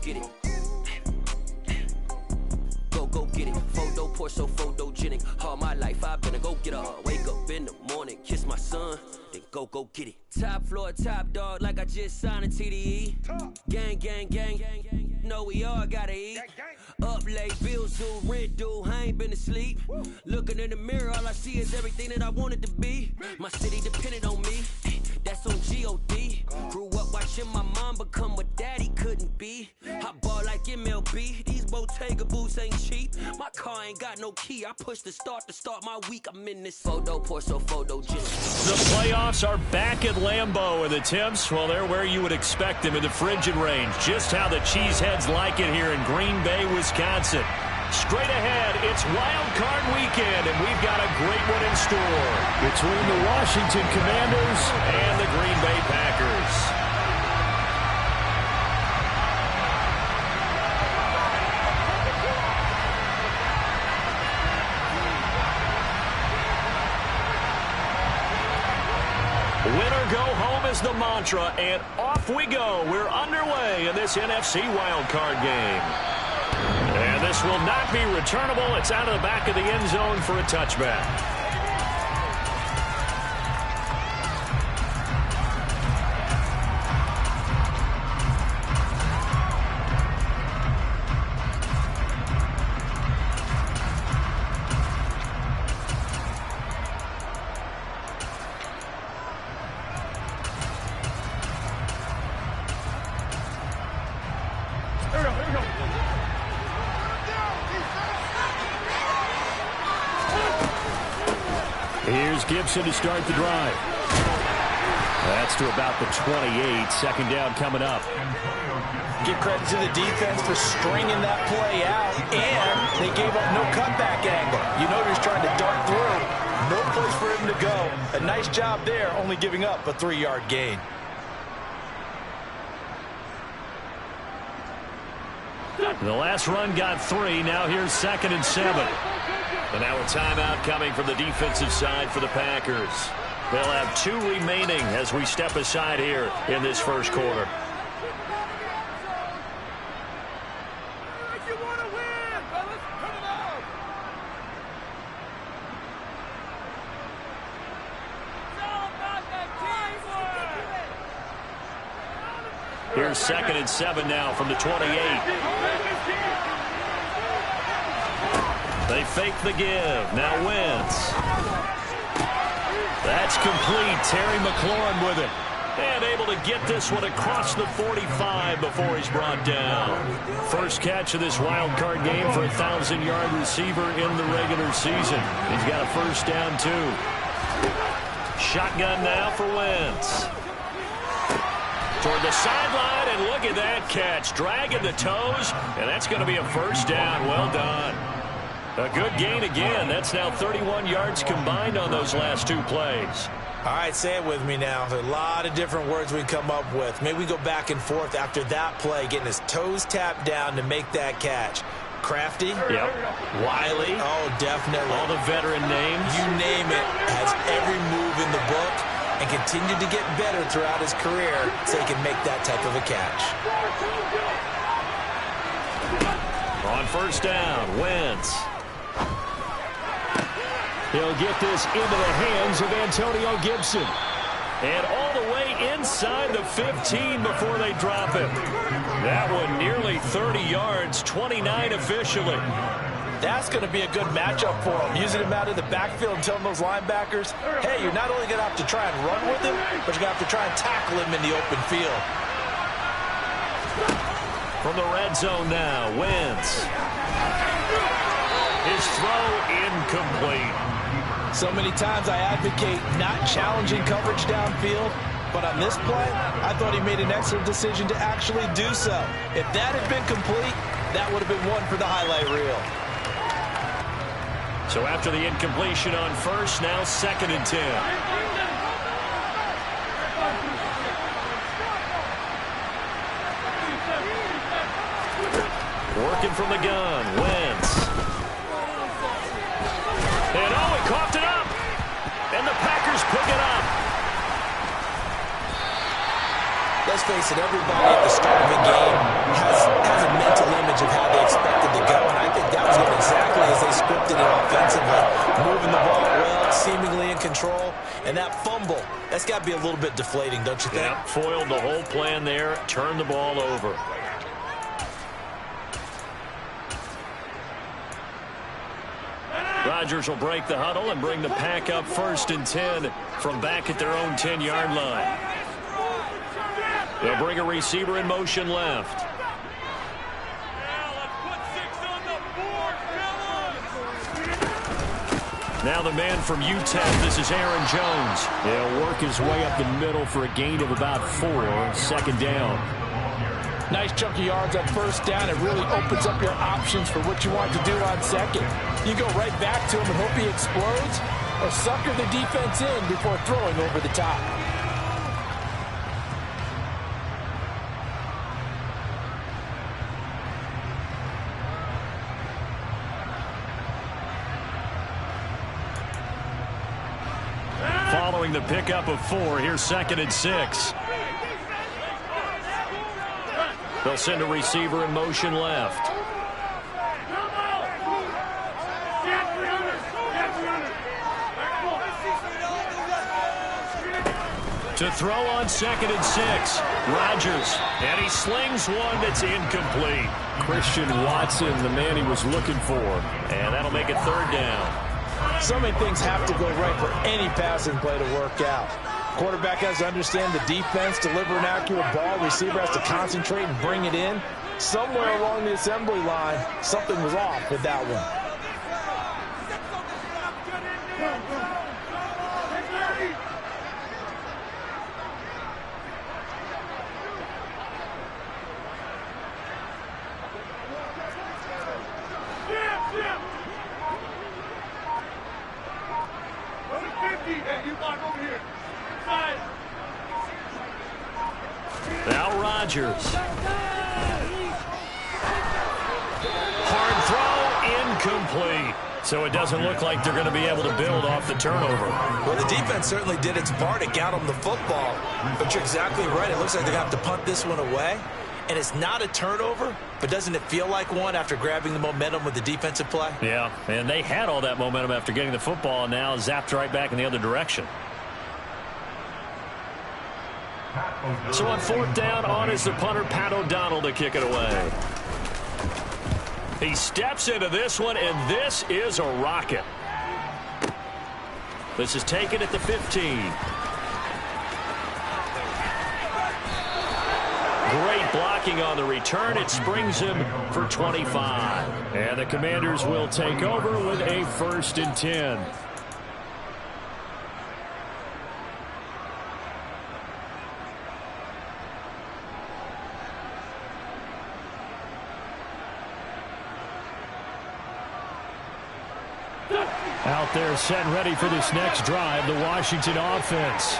get it. Go get it. Photo poor, so photogenic. All my life I've been a go-getter. Wake up in the morning, kiss my son, then go get it. Top floor, top dog, like I just signed a TDE. Gang, gang, gang, gang, gang. Know we all gotta eat. Up late, bills due, rent due, I ain't been asleep. Looking in the mirror, all I see is everything that I wanted to be. My city depended on me, that's on G.O.D. Grew up watching my mom become what daddy couldn't be. I ball like MLB, these Bottega boots ain't cheap. My car ain't got no key, I push the start to start my week. I'm in this photo poor, so photogenic. The playoffs are back at Lambeau, and the temps, well, they're where you would expect them in the frigid range. Just how the Cheeseheads like it here in Green Bay, Wisconsin. Straight ahead, it's Wild Card Weekend, and we've got a great one in store between the Washington Commanders and the Green Bay Packers. Winner go home is the mantra, and off we go. We're underway in this NFC wildcard game. And this will not be returnable. It's out of the back of the end zone for a touchback. Here's Gibson to start the drive. That's to about the 28. Second down coming up. Give credit to the defense for stringing that play out, and they gave up no cutback angle. You know he's trying to dart through. No place for him to go. A nice job there, only giving up a 3-yard gain. The last run got 3. Now here's 2nd and 7. And now a timeout coming from the defensive side for the Packers. They'll have 2 remaining as we step aside here in this first quarter. Here's 2nd and 7 now from the 28. They fake the give. Now Wentz. That's complete. Terry McLaurin with it. And able to get this one across the 45 before he's brought down. First catch of this wild card game for a 1,000-yard receiver in the regular season. He's got a first down, too. Shotgun now for Wentz. Toward the sideline, and look at that catch. Dragging the toes, and that's going to be a first down. Well done. A good gain again. That's now 31 yards combined on those last 2 plays. All right, say it with me now. There's a lot of different words we come up with. Maybe we go back and forth after that play, getting his toes tapped down to make that catch. Crafty? Yep. Wiley? Oh, definitely. All the veteran names? You name it. Has every move in the book and continued to get better throughout his career so he can make that type of a catch. On first down, Wentz. He'll get this into the hands of Antonio Gibson. And all the way inside the 15 before they drop him. That one nearly 30 yards, 29 officially. That's going to be a good matchup for him. Using him out of the backfield and telling those linebackers, hey, you're not only going to have to try and run with him, but you're going to have to try and tackle him in the open field. From the red zone now, Wentz. His throw incomplete. So many times I advocate not challenging coverage downfield, but on this play, I thought he made an excellent decision to actually do so. If that had been complete, that would have been one for the highlight reel. So after the incompletion on first, now 2nd and 10. Working from the gun, Wentz. And oh, he coughed it up. And the Packers pick it up. Let's face it, everybody at the start of a game has a mental image of how they expected to go, and I think that was going exactly as they scripted it offensively. Moving the ball well, seemingly in control, and that fumble, that's got to be a little bit deflating, don't you think? Yeah, foiled the whole plan there, turned the ball over. Rodgers will break the huddle and bring the pack up 1st and 10 from back at their own 10-yard line. They'll bring a receiver in motion left. Now the man from UTEP, this is Aaron Jones. He'll work his way up the middle for a gain of about 4, 2nd down. Nice chunk of yards on 1st down. It really opens up your options for what you want to do on 2nd. You go right back to him and hope he explodes, or sucker the defense in before throwing over the top. Following the pickup of 4, here's 2nd and 6. They'll send a receiver in motion left. To throw on 2nd and 6, Rodgers, and he slings one that's incomplete. Christian Watson, the man he was looking for, and that'll make it 3rd down. So many things have to go right for any passing play to work out. Quarterback has to understand the defense, deliver an accurate ball. Receiver has to concentrate and bring it in. Somewhere along the assembly line, something was off with that one. Now Rodgers. Hard throw, incomplete. So it doesn't look like they're going to be able to build off the turnover. Well, the defense certainly did its part to got them the football. But you're exactly right. It looks like they're going to have to punt this one away. And it's not a turnover, but doesn't it feel like one after grabbing the momentum with the defensive play? Yeah, and they had all that momentum after getting the football, and now zapped right back in the other direction. So on 4th down, on is the punter, Pat O'Donnell, to kick it away. He steps into this one, and this is a rocket. This is taken at the 15. Great blocking on the return. It springs him for 25. And the Commanders will take over with a 1st and 10. Out there set ready for this next drive, the Washington offense.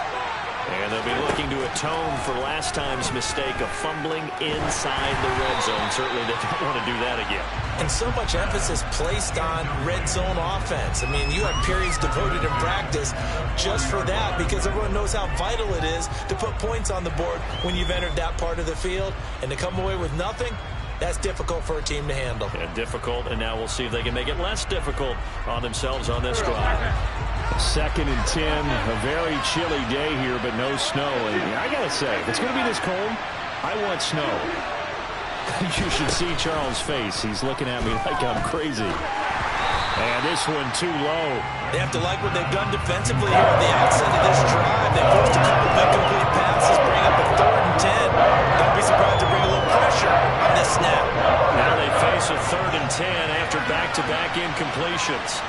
And they'll be looking to atone for last time's mistake of fumbling inside the red zone. Certainly they don't want to do that again. And so much emphasis placed on red zone offense. I mean, you have periods devoted in practice just for that because everyone knows how vital it is to put points on the board when you've entered that part of the field. And to come away with nothing, that's difficult for a team to handle. Yeah, difficult, and now we'll see if they can make it less difficult on themselves on this drive. 2nd and 10, a very chilly day here, but no snow. And I got to say, if it's going to be this cold, I want snow. You should see Charles' face. He's looking at me like I'm crazy. And this one too low. They have to like what they've done defensively here at the outset of this drive. They forced a couple of incomplete passes, bring up a 3rd and 10. Don't be surprised to bring a little pressure on this snap. Now they face a 3rd and 10 after back-to-back incompletions.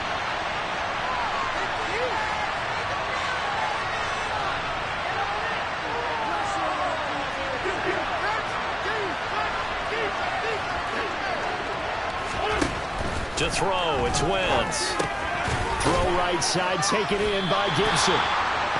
To throw, it's Wentz. Throw right side, taken in by Gibson.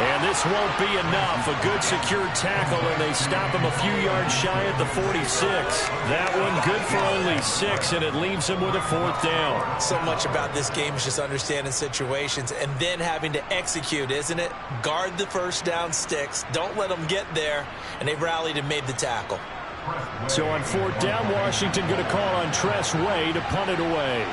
And this won't be enough. A good secured tackle, and they stop him a few yards shy at the 46. That one good for only 6, and it leaves him with a 4th down. So much about this game is just understanding situations and then having to execute, isn't it? Guard the first down sticks. Don't let them get there. And they rallied and made the tackle. So on 4th down, Washington going to call on Tress Way to punt it away.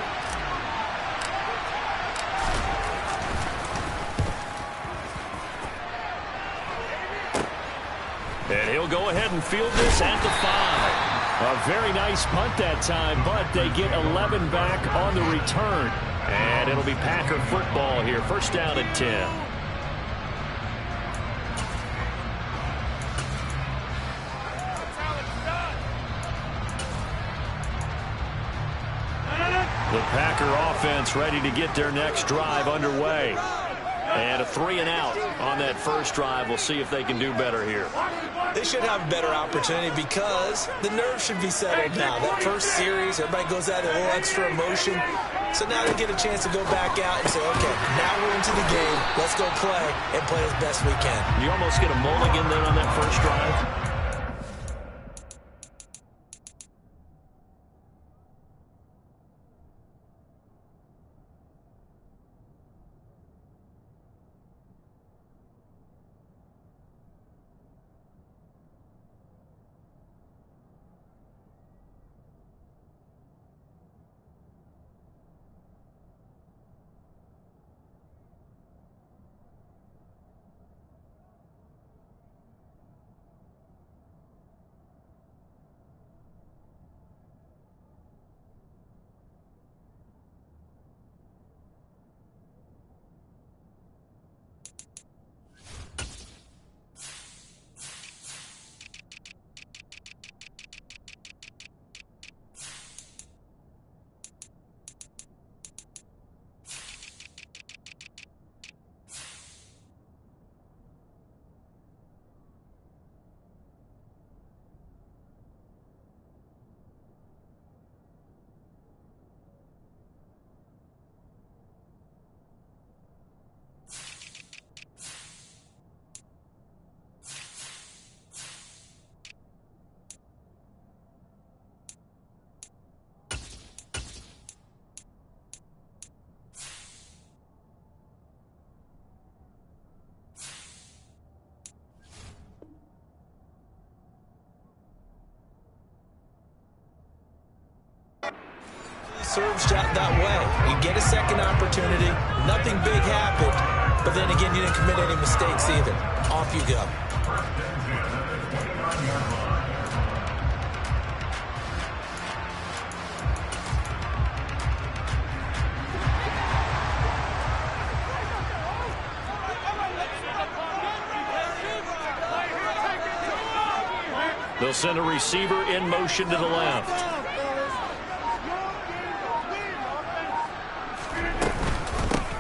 And he'll go ahead and field this at the 5. A very nice punt that time, but they get 11 back on the return. And it'll be Packer football here. 1st down and 10. The Packer offense ready to get their next drive underway. And a 3 and out on that first drive. We'll see if they can do better here. They should have a better opportunity because the nerves should be settled now. That first series, everybody goes out a little extra emotion. So now they get a chance to go back out and say, okay, now we're into the game. Let's go play and play as best we can. You almost get a mulligan then on that first drive. Serves that way. You get a second opportunity. Nothing big happened. But then again, you didn't commit any mistakes either. Off you go. They'll send a receiver in motion to the left.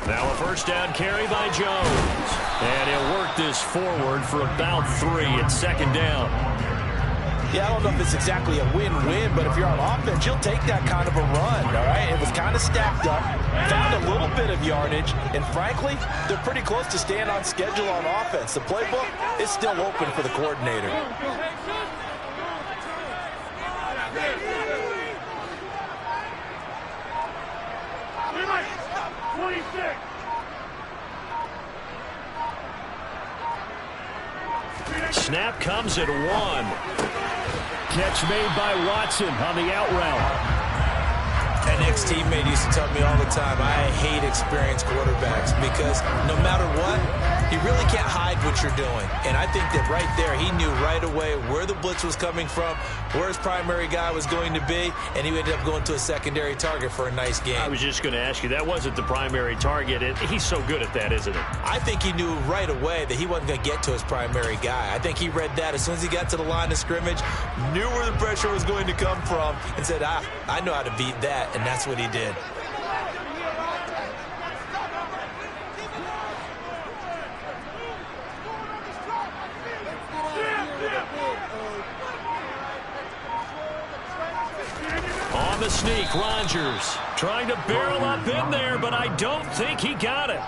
Now a first down carry by Jones. And he'll work this forward for about 3 at 2nd down. Yeah, I don't know if it's exactly a win-win, but if you're on offense, you'll take that kind of a run, all right? It was kind of stacked up, found a little bit of yardage, and frankly, they're pretty close to staying on schedule on offense. The playbook is still open for the coordinator. Snap comes at 1. Catch made by Watson on the out route. An ex-teammate used to tell me all the time, I hate experienced quarterbacks because no matter what, you really can't hide what you're doing. And I think that right there, he knew right away where the blitz was coming from, where his primary guy was going to be, and he ended up going to a secondary target for a nice game. I was just going to ask you, that wasn't the primary target. He's so good at that, isn't it? I think he knew right away that he wasn't going to get to his primary guy. I think he read that as soon as he got to the line of scrimmage, knew where the pressure was going to come from, and said, I know how to beat that, and that's what he did. On the sneak, Rodgers trying to barrel up in there, but I don't think he got it.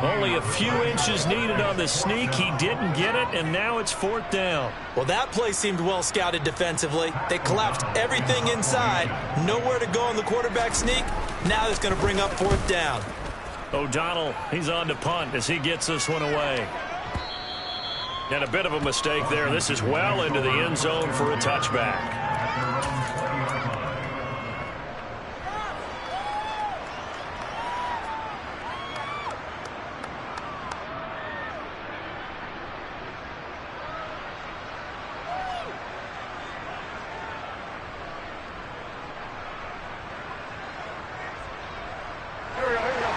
Only a few inches needed on the sneak. He didn't get it, and now it's 4th down. Well, that play seemed well scouted defensively. They collapsed everything inside. Nowhere to go on the quarterback sneak. Now it's going to bring up 4th down. O'Donnell, he's on to punt as he gets this one away. And a bit of a mistake there. This is well into the end zone for a touchback.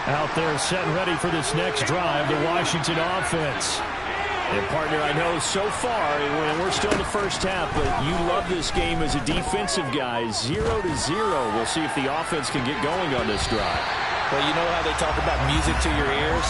Out there set and ready for this next drive, the Washington offense. And, partner, I know so far, we're still in the first half, but you love this game as a defensive guy. 0-0. We'll see if the offense can get going on this drive. Well, you know how they talk about music to your ears?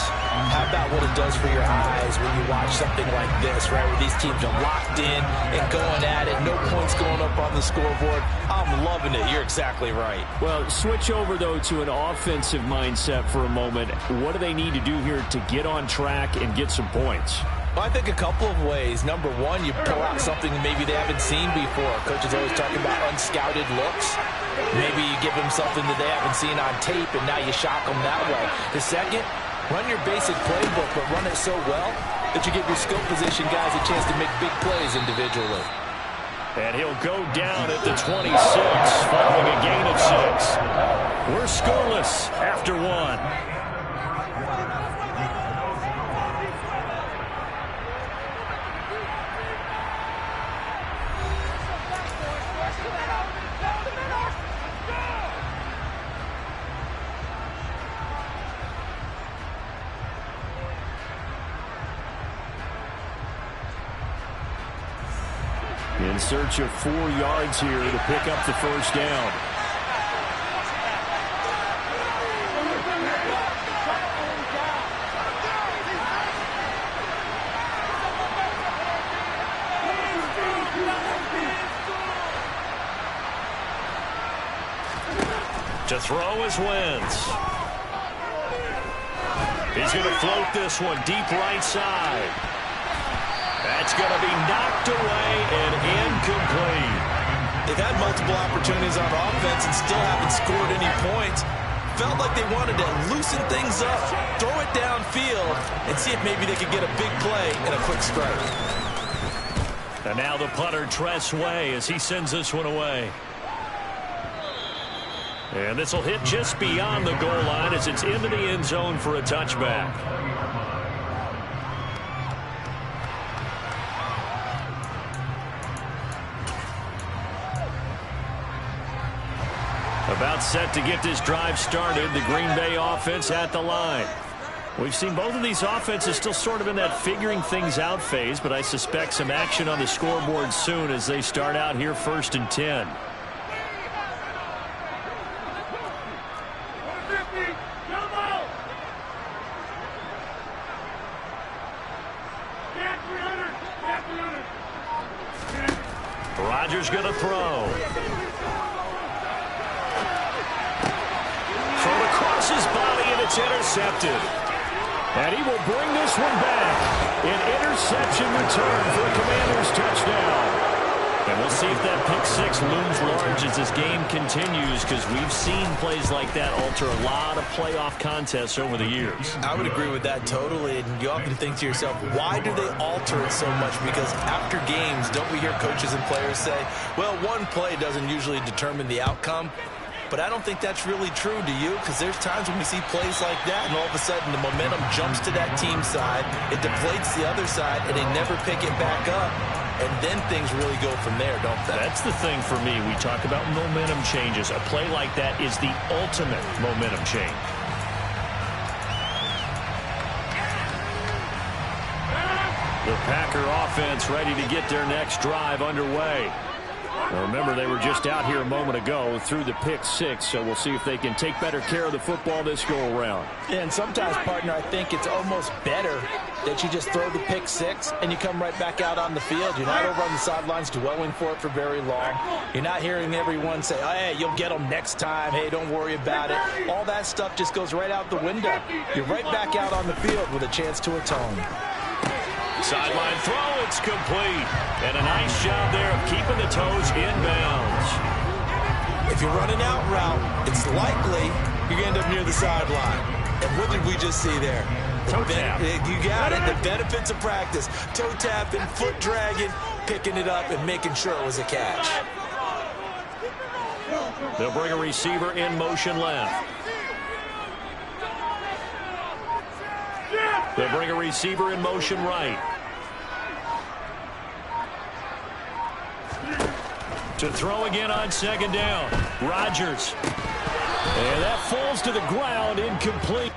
How about what it does for your eyes when you watch something like this, right, where these teams are locked in and going at it, no points going up on the scoreboard? I'm loving it. You're exactly right. Well, switch over, though, to an offensive mindset for a moment. What do they need to do here to get on track and get some points? Well, I think a couple of ways. Number one, you pull out something maybe they haven't seen before. Coaches always talking about unscouted looks. Maybe you give them something that they haven't seen on tape, and now you shock them that way. The second, run your basic playbook, but run it so well that you give your skill position guys a chance to make big plays individually. And he'll go down at the 26, following a gain of 6. We're scoreless after 1. In search of 4 yards here to pick up the first down. To throw is Wentz. He's going to float this one deep right side. That's going to be knocked away and incomplete. They've had multiple opportunities on offense and still haven't scored any points. Felt like they wanted to loosen things up, throw it downfield, and see if maybe they could get a big play and a quick strike. And now the punter, Tress Way, as he sends this one away. And this will hit just beyond the goal line as it's into the end zone for a touchback. About set to get this drive started, the Green Bay offense at the line. We've seen both of these offenses still sort of in that figuring things out phase, but I suspect some action on the scoreboard soon as they start out here 1st and 10. Rodgers going to throw. Thrown across his body, and it's intercepted. And he will bring this one back. An interception return for a Commanders touchdown. And we'll see if that pick 6 looms large as this game continues, because we've seen plays like that alter a lot of playoff contests over the years. I would agree with that totally, and you often think to yourself, why do they alter it so much? Because after games, don't we hear coaches and players say, well, one play doesn't usually determine the outcome? But I don't think that's really true, do you? Because there's times when we see plays like that, and all of a sudden the momentum jumps to that team side, it deflates the other side, and they never pick it back up. And then things really go from there, don't they? That's the thing for me. We talk about momentum changes. A play like that is the ultimate momentum change. The Packer offense ready to get their next drive underway. Now remember, they were just out here a moment ago through the pick six, so we'll see if they can take better care of the football this go-around. And sometimes, partner, I think it's almost better that you just throw the pick six and you come right back out on the field. You're not over on the sidelines dwelling for it for very long. You're not hearing everyone say, oh, hey, you'll get them next time. Hey, don't worry about it. All that stuff just goes right out the window. You're right back out on the field with a chance to atone. Sideline throw, it's complete. And a nice job there of keeping the toes inbounds. If you're running out route, it's likely you're going to end up near the sideline. And what did we just see there? Toe tap. You got it. The benefits of practice. Toe tapping, foot dragging, picking it up, and making sure it was a catch. They'll bring a receiver in motion left. They'll bring a receiver in motion right. To throw again on second down. Rodgers. And that falls to the ground, incomplete.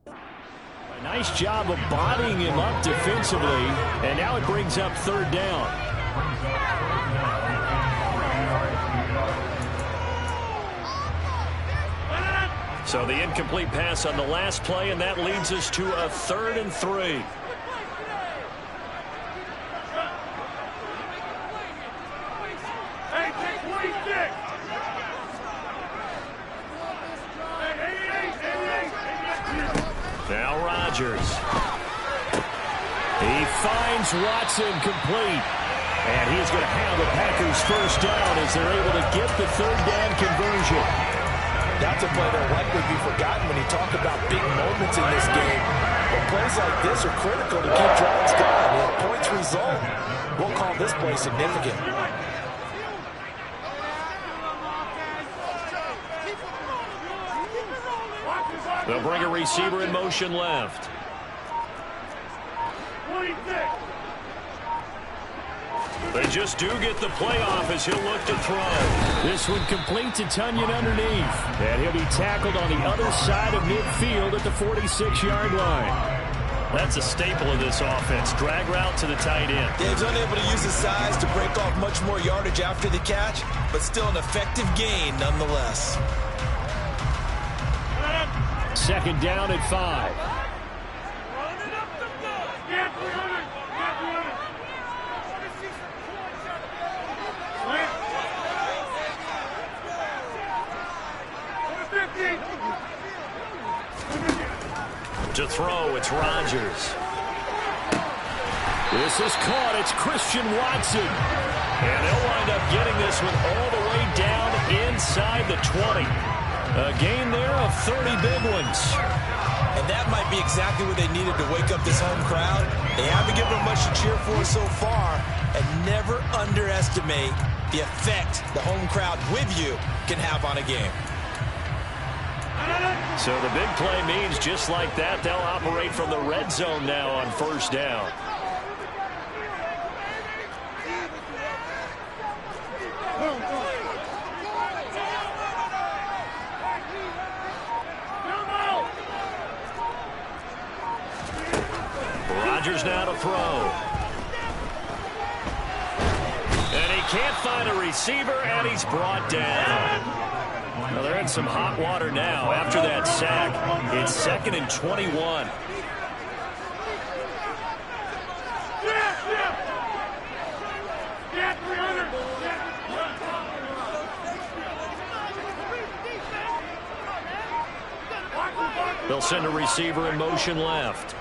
A nice job of bodying him up defensively. And now it brings up third down. So the incomplete pass on the last play, and that leads us to a 3rd and 3. Now Rodgers. He finds Watson complete. And he's going to have the Packers first down as they're able to get the third down conversion. That's a play that will likely be forgotten when you talk about big moments in this game. But plays like this are critical to keep drives going. If points result, we'll call this play significant. They'll bring a receiver in motion left. They just do get the play off as he'll look to throw. This one complete to Tunyon underneath. And he'll be tackled on the other side of midfield at the 46-yard line. That's a staple of this offense. Drag route to the tight end. Dave's unable to use his size to break off much more yardage after the catch, but still an effective gain nonetheless. Second down at 5. To throw, it's Rodgers. This is caught. It's Christian Watson. And they'll wind up getting this one all the way down inside the 20. A gain there of 30 big ones. And that might be exactly what they needed to wake up this home crowd. They haven't given them much to cheer for so far. And never underestimate the effect the home crowd with you can have on a game. So the big play means just like that, they'll operate from the red zone now on first down. Rodgers now to throw. And he can't find a receiver, and he's brought down. Well, they're in some hot water now after that sack. It's 2nd and 21. They'll send a receiver in motion left.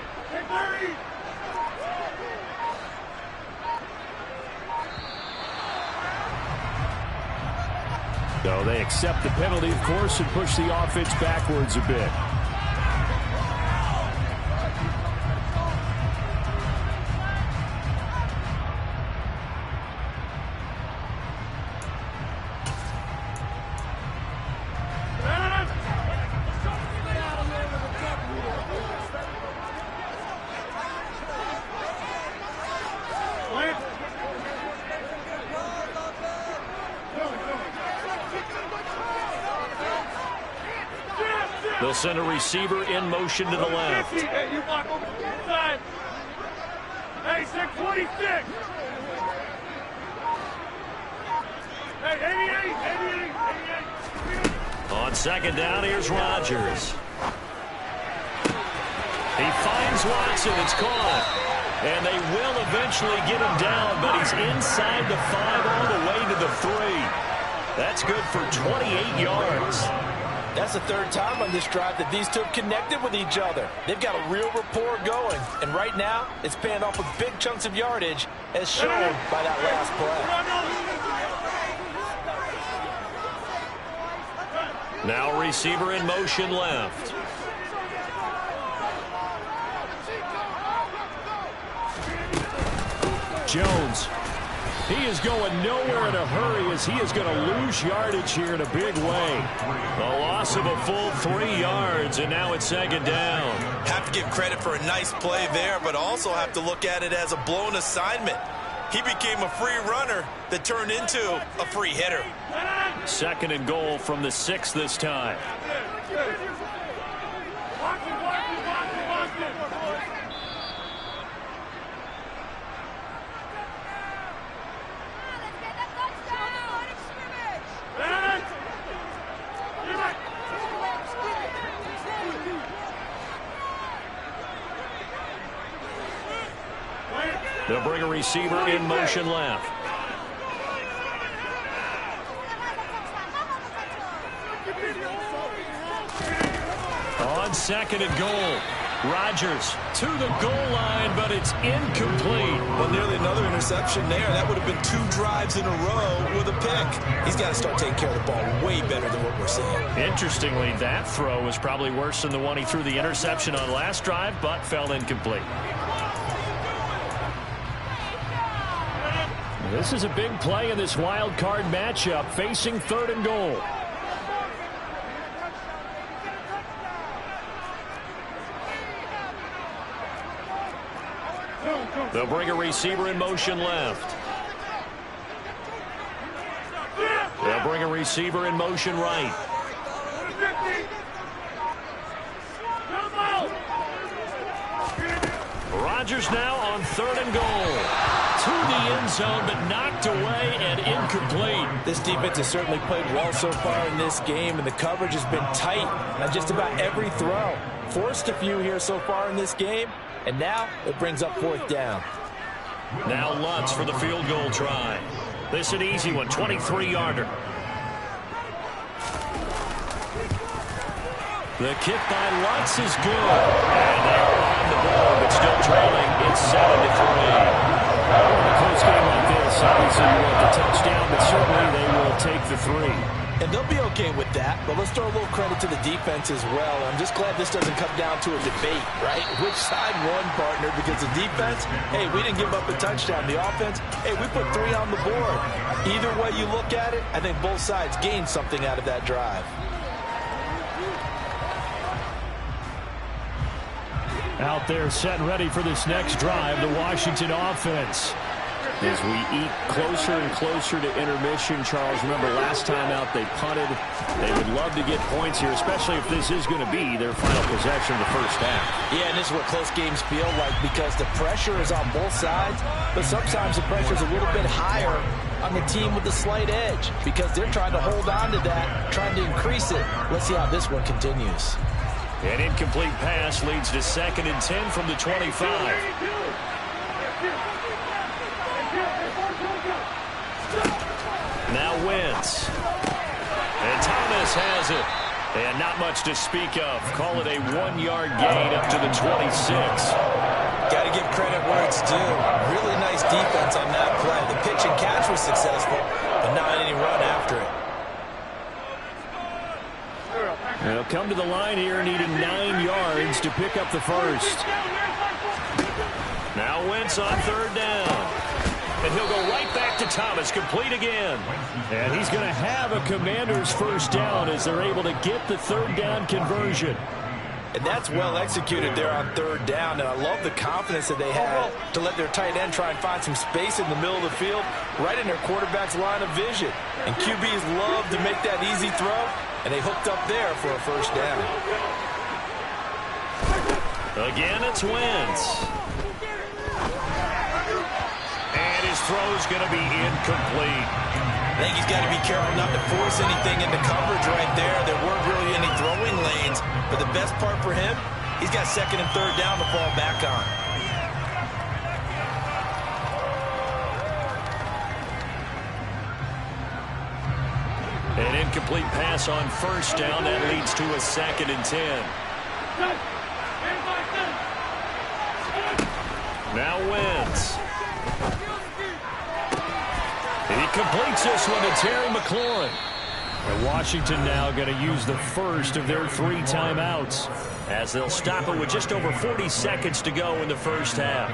So they accept the penalty, of course, and push the offense backwards a bit. They'll send a receiver in motion to the left. Hey, you block over the side. Hey, On second down, here's Rodgers. He finds Watson. It's caught. And they will eventually get him down, but he's inside the 5 all the way to the 3. That's good for 28 yards. That's the third time on this drive that these two have connected with each other. They've got a real rapport going. And right now, it's paying off with big chunks of yardage, as shown by that last play. Now receiver in motion left. Jones. He is going nowhere in a hurry as he is going to lose yardage here in a big way. A loss of a full 3 yards, and now it's second down. Have to give credit for a nice play there, but also have to look at it as a blown assignment. He became a free runner that turned into a free hitter. Second and goal from the 6 this time. They'll bring a receiver in motion left. On second and goal. Rodgers to the goal line, but it's incomplete. Well, nearly another interception there. That would have been 2 drives in a row with a pick. He's got to start taking care of the ball way better than what we're seeing. Interestingly, that throw was probably worse than the one he threw the interception on last drive, but fell incomplete. This is a big play in this wild card matchup, facing third and goal. They'll bring a receiver in motion left. They'll bring a receiver in motion right. Rodgers now on third and goal. To the end zone, but knocked away and incomplete. This defense has certainly played well so far in this game, and the coverage has been tight on just about every throw. Forced a few here so far in this game, and now it brings up fourth down. Now Lutz for the field goal try. This is an easy one, 23-yarder. The kick by Lutz is good. And they're on the board, but still trailing. It's 7-3. In a close game like this, obviously you want the touchdown, but certainly they will take the 3. And they'll be okay with that, but let's throw a little credit to the defense as well. I'm just glad this doesn't come down to a debate, right? Which side won, partner? Because the defense, hey, we didn't give up a touchdown. The offense, hey, we put 3 on the board. Either way you look at it, I think both sides gained something out of that drive. Out there set and ready for this next drive, the Washington offense. As we eat closer and closer to intermission, Charles, remember last time out they punted. They would love to get points here, especially if this is going to be their final possession of the first half. Yeah, and this is what close games feel like because the pressure is on both sides, but sometimes the pressure is a little bit higher on the team with the slight edge because they're trying to hold on to that, trying to increase it. Let's see how this one continues. An incomplete pass leads to 2nd and 10 from the 25. Now Wentz. And Thomas has it. And not much to speak of. Call it a 1-yard gain up to the 26. Got to give credit where it's due. Really nice defense on that play. The pitch and catch was successful, but not any run after it. And he'll come to the line here needing 9 yards to pick up the first. Now Wentz on third down. And he'll go right back to Thomas, complete again. And he's going to have a Commander's first down as they're able to get the third down conversion. And that's well executed there on third down. And I love the confidence that they had to let their tight end try and find some space in the middle of the field, right in their quarterback's line of vision. And QBs love to make that easy throw, and they hooked up there for a first down. Again, it's Wentz. throw's going to be incomplete. I think he's got to be careful not to force anything into coverage right there. There weren't really any throwing lanes, but the best part for him, he's got second and third down to fall back on. An incomplete pass on first down. That leads to a 2nd and 10. Now Wentz. He completes this one to Terry McLaurin. And Washington now going to use the first of their 3 timeouts as they'll stop it with just over 40 seconds to go in the first half.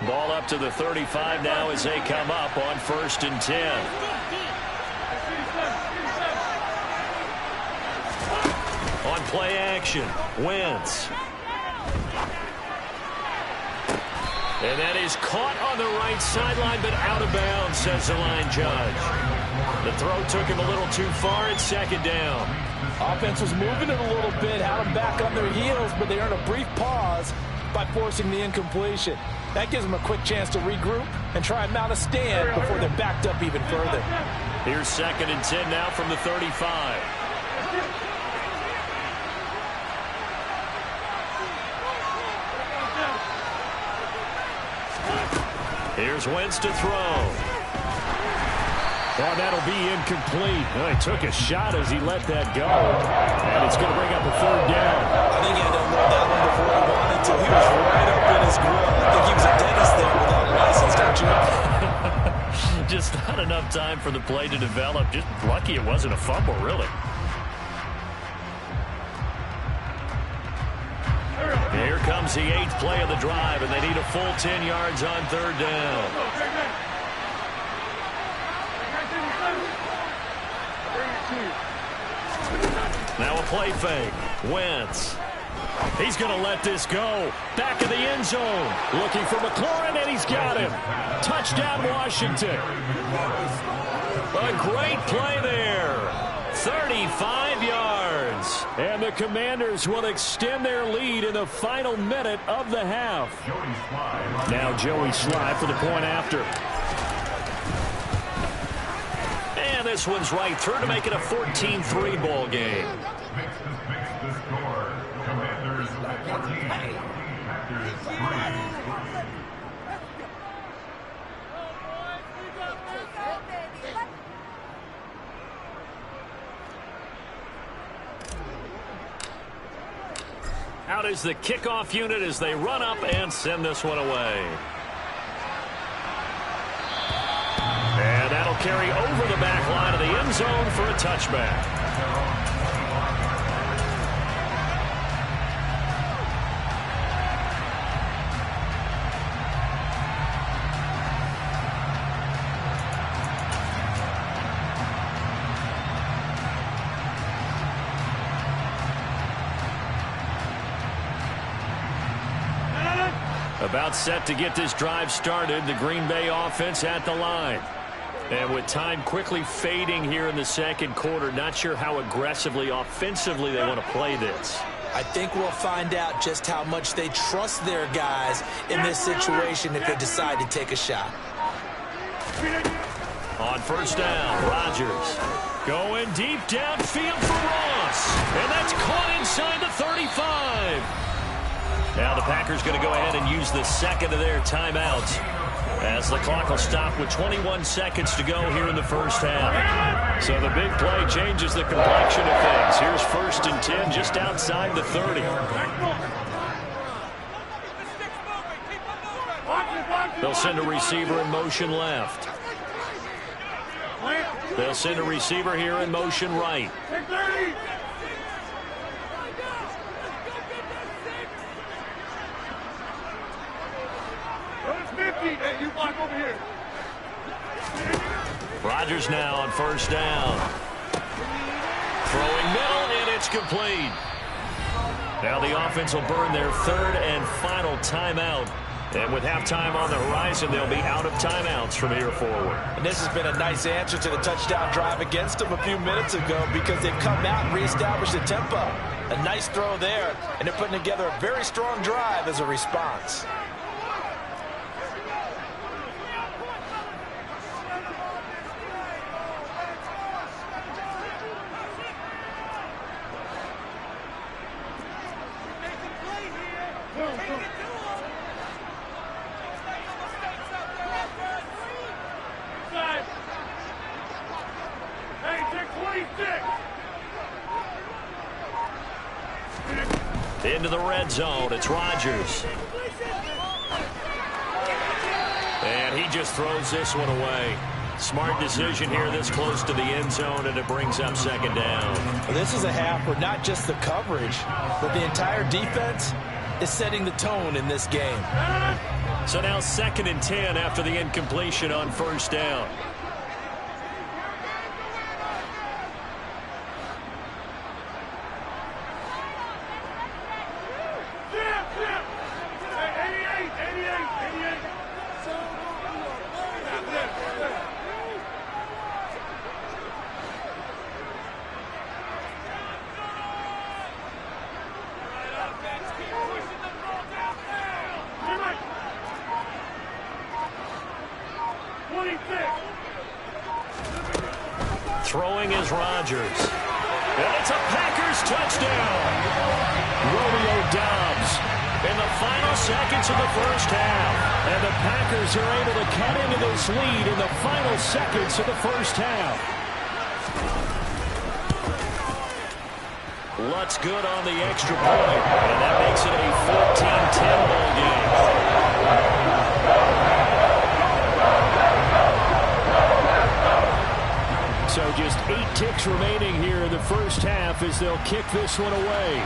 Ball up to the 35 now as they come up on 1st and 10. On play action, Wentz. And that is caught on the right sideline, but out of bounds, says the line judge. The throw took him a little too far. It's 2nd down. Offense was moving it a little bit, had them back on their heels, but they earned a brief pause by forcing the incompletion. That gives them a quick chance to regroup and try and mount a stand before they're backed up even further. Here's 2nd and 10 now from the 35. Here's Wentz to throw. Oh, that'll be incomplete. Well, he took a shot as he let that go. And it's going to bring up a 3rd down. I think he had to unload that one before he wanted to. He was right up in his grill. I think he was a dentist there without a license, don't you? Just not enough time for the play to develop. Just lucky it wasn't a fumble, really. Here comes the 8th play of the drive, and they need a full 10 yards on 3rd down. Now a play fake. Wentz. He's going to let this go. Back of the end zone. Looking for McLaurin, and he's got him. Touchdown, Washington. A great play there. 35 yards. And the Commanders will extend their lead in the final minute of the half. Now Joey Slye for the point after. And this one's right through to make it a 14-3 ball game. Out is the kickoff unit as they run up and send this one away. And that'll carry over the back line of the end zone for a touchback. About set to get this drive started, the Green Bay offense at the line. And with time quickly fading here in the second quarter, not sure how aggressively, offensively they want to play this. I think we'll find out just how much they trust their guys in this situation if they decide to take a shot. On 1st down, Rodgers going deep downfield for Ross. And that's caught inside the 35. Now the Packers going to go ahead and use the second of their timeouts as the clock will stop with 21 seconds to go here in the first half. So the big play changes the complexion of things. Here's 1st and 10 just outside the 30. They'll send a receiver in motion left. They'll send a receiver here in motion right. Rodgers now on 1st down. Throwing middle, and it's complete. Now the offense will burn their 3rd and final timeout And with halftime on the horizon, they'll be out of timeouts from here forward. And this has been a nice answer to the touchdown drive against them a few minutes ago because they've come out and reestablished the tempo. A nice throw there, and they're putting together a very strong drive as a response. Into the red zone, it's Rodgers. And he just throws this one away. Smart decision here this close to the end zone, and it brings up second down. Well, this is a half where not just the coverage, but the entire defense is setting the tone in this game. So now 2nd and 10 after the incompletion on first down. Throwing is Rodgers. And it's a Packers touchdown. Romeo Doubs in the final seconds of the first half. And the Packers are able to cut into this lead in the final seconds of the first half. Lutz good on the extra point. And that makes it a 14-10 ball game. So just 8 ticks remaining here in the first half as they'll kick this one away.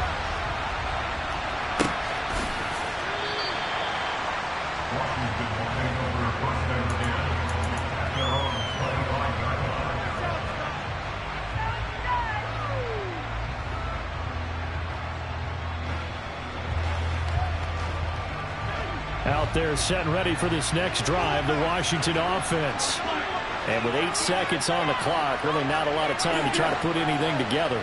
Out there set and ready for this next drive, the Washington offense. And with 8 seconds on the clock, really not a lot of time to try to put anything together.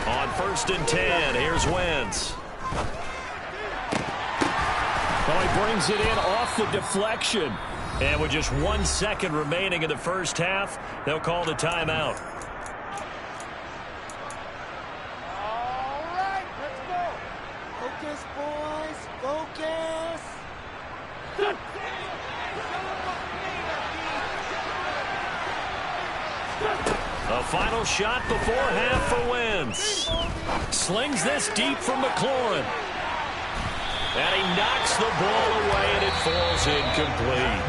On 1st and 10, here's Wentz. Well, he brings it in off the deflection. And with just 1 second remaining in the first half, they'll call the timeout. A final shot before half for Wentz. Slings this deep from McLaurin. And he knocks the ball away, and it falls incomplete.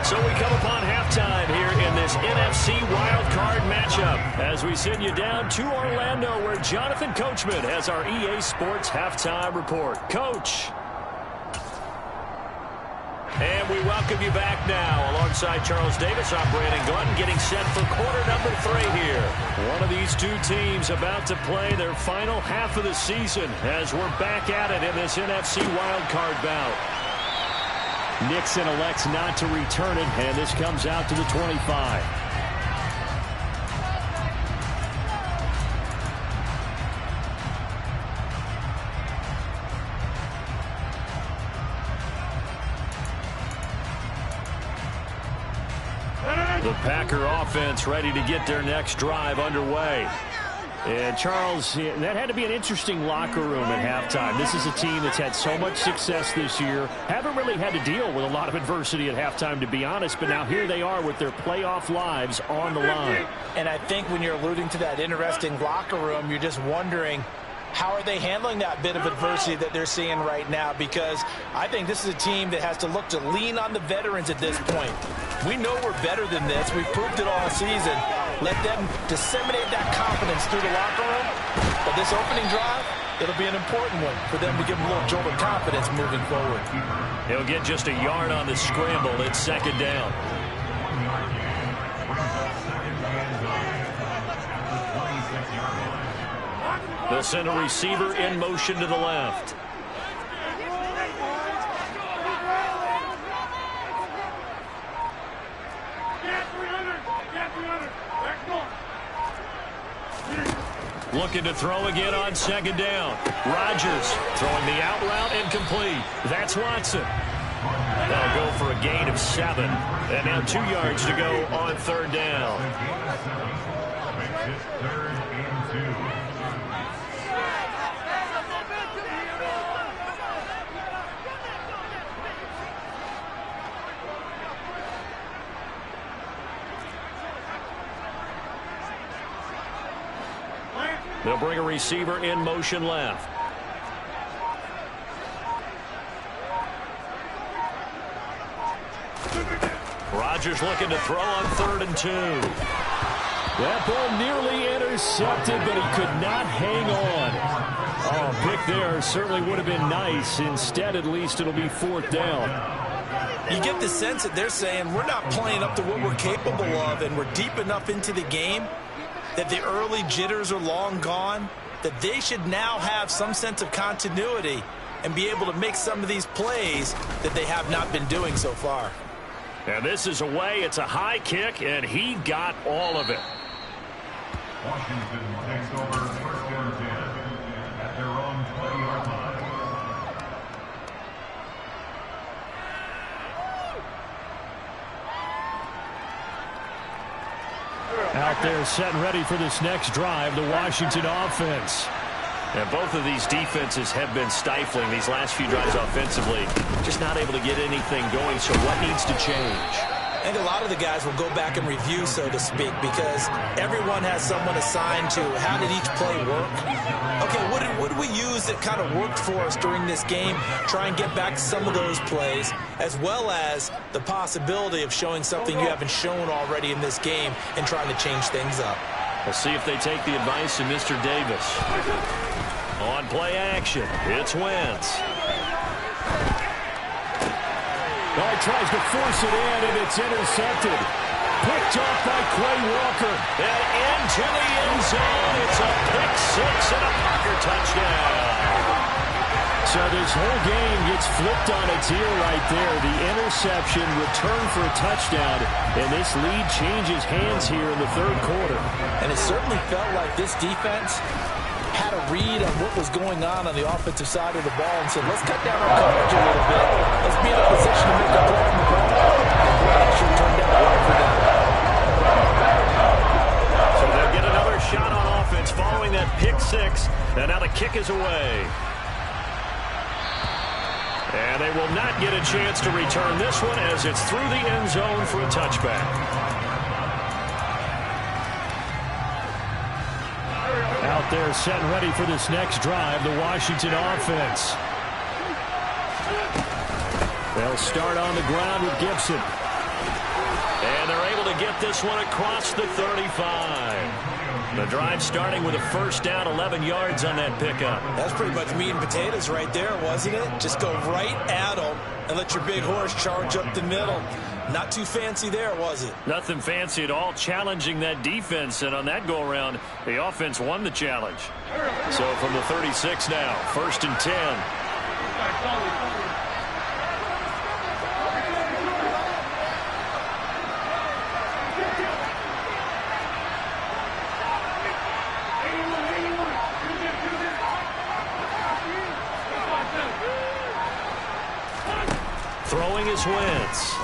So we come upon halftime here in this NFC wildcard matchup as we send you down to Orlando where Jonathan Coachman has our EA Sports halftime report. Coach. And we welcome you back now. Alongside Charles Davis, I'm Brandon Glenn, getting set for quarter number 3 here. One of these two teams about to play their final half of the season as we're back at it in this NFC wildcard bout. Nixon elects not to return it, and this comes out to the 25. The Packer offense ready to get their next drive underway. And Charles, that had to be an interesting locker room at halftime. This is a team that's had so much success this year. Haven't really had to deal with a lot of adversity at halftime, to be honest. But now here they are with their playoff lives on the line. And I think when you're alluding to that interesting locker room, you're just wondering, how are they handling that bit of adversity that they're seeing right now? Because I think this is a team that has to look to lean on the veterans at this point. We know we're better than this. We've proved it all season. Let them disseminate that confidence through the locker room. But this opening drive, it'll be an important one for them to give them a little jolt of confidence moving forward. He'll get just a yard on the scramble. It's second down. They'll send a receiver in motion to the left. Looking to throw again on second down. Rodgers throwing the out route incomplete. That's Watson. That'll go for a gain of 7. And now 2 yards to go on third down. They'll bring a receiver in motion left. Rodgers looking to throw on 3rd and 2. That ball nearly intercepted, but he could not hang on. Oh, pick there certainly would have been nice. Instead, at least it'll be 4th down. You get the sense that they're saying we're not playing up to what we're capable of, and we're deep enough into the game that the early jitters are long gone, that they should now have some sense of continuity and be able to make some of these plays that they have not been doing so far. And this is away. It's a high kick, and he got all of it. Washington takes over 1st and 10 at their own 20-yard line. Out there setting ready for this next drive, the Washington offense. And both of these defenses have been stifling these last few drives offensively. Just not able to get anything going, so what needs to change? I think a lot of the guys will go back and review, so to speak, because everyone has someone assigned to how did each play work. Okay, what did we use that kind of worked for us during this game? Try and get back to some of those plays, as well as the possibility of showing something you haven't shown already in this game and trying to change things up. We'll see if they take the advice of Mr. Davis. On play action, it's Wentz. Oh, he tries to force it in, and it's intercepted. Picked off by Quay Walker. And into the end zone. It's a pick 6 and a Parker touchdown. So this whole game gets flipped on its ear right there. The interception, return for a touchdown, and this lead changes hands here in the 3rd quarter. And it certainly felt like this defense had a read on what was going on the offensive side of the ball and said, let's cut down our coverage a little bit. Let's be in a position to make a play on the ball. And that should turn out well for them. So they'll get another shot on offense following that pick 6. And now the kick is away. And they will not get a chance to return this one as it's through the end zone for a touchback. Out there setting ready for this next drive, the Washington offense. They'll start on the ground with Gibson. And they're able to get this one across the 35. The drive starting with a 1st down, 11 yards on that pickup. That's pretty much meat and potatoes right there, wasn't it? Just go right at them and let your big horse charge up the middle. Not too fancy there, was it? Nothing fancy at all, challenging that defense, and on that go-around, the offense won the challenge. So from the 36 now, 1st and 10. Throwing is Wentz.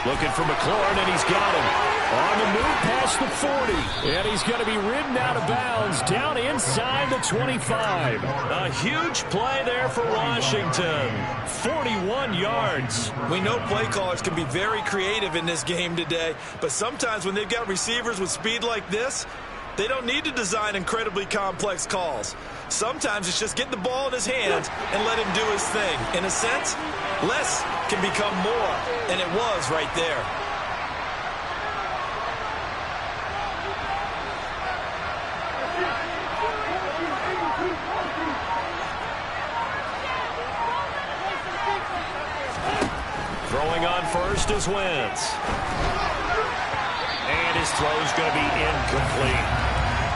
Looking for McLaurin, and he's got him. On the move past the 40. And he's going to be ridden out of bounds down inside the 25. A huge play there for Washington. 41 yards. We know play callers can be very creative in this game today, but sometimes when they've got receivers with speed like this, they don't need to design incredibly complex calls. Sometimes it's just get the ball in his hands and let him do his thing. In a sense, less can become more, and it was right there. Throwing on first is Wentz. And his throw is going to be incomplete.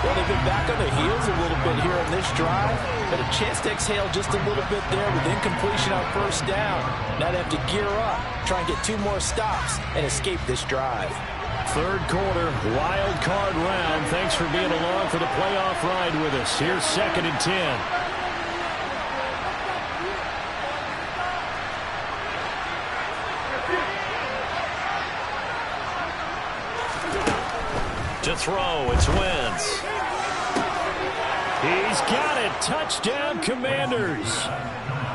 Well, they've been back on their heels a little bit here in this drive, but a chance to exhale just a little bit there with incompletion on first down. Now they have to gear up, try and get 2 more stops, and escape this drive. Third quarter, wild card round. Thanks for being along for the playoff ride with us. Here's 2nd and 10. To throw, it's Wentz. He's got it. Touchdown, Commanders.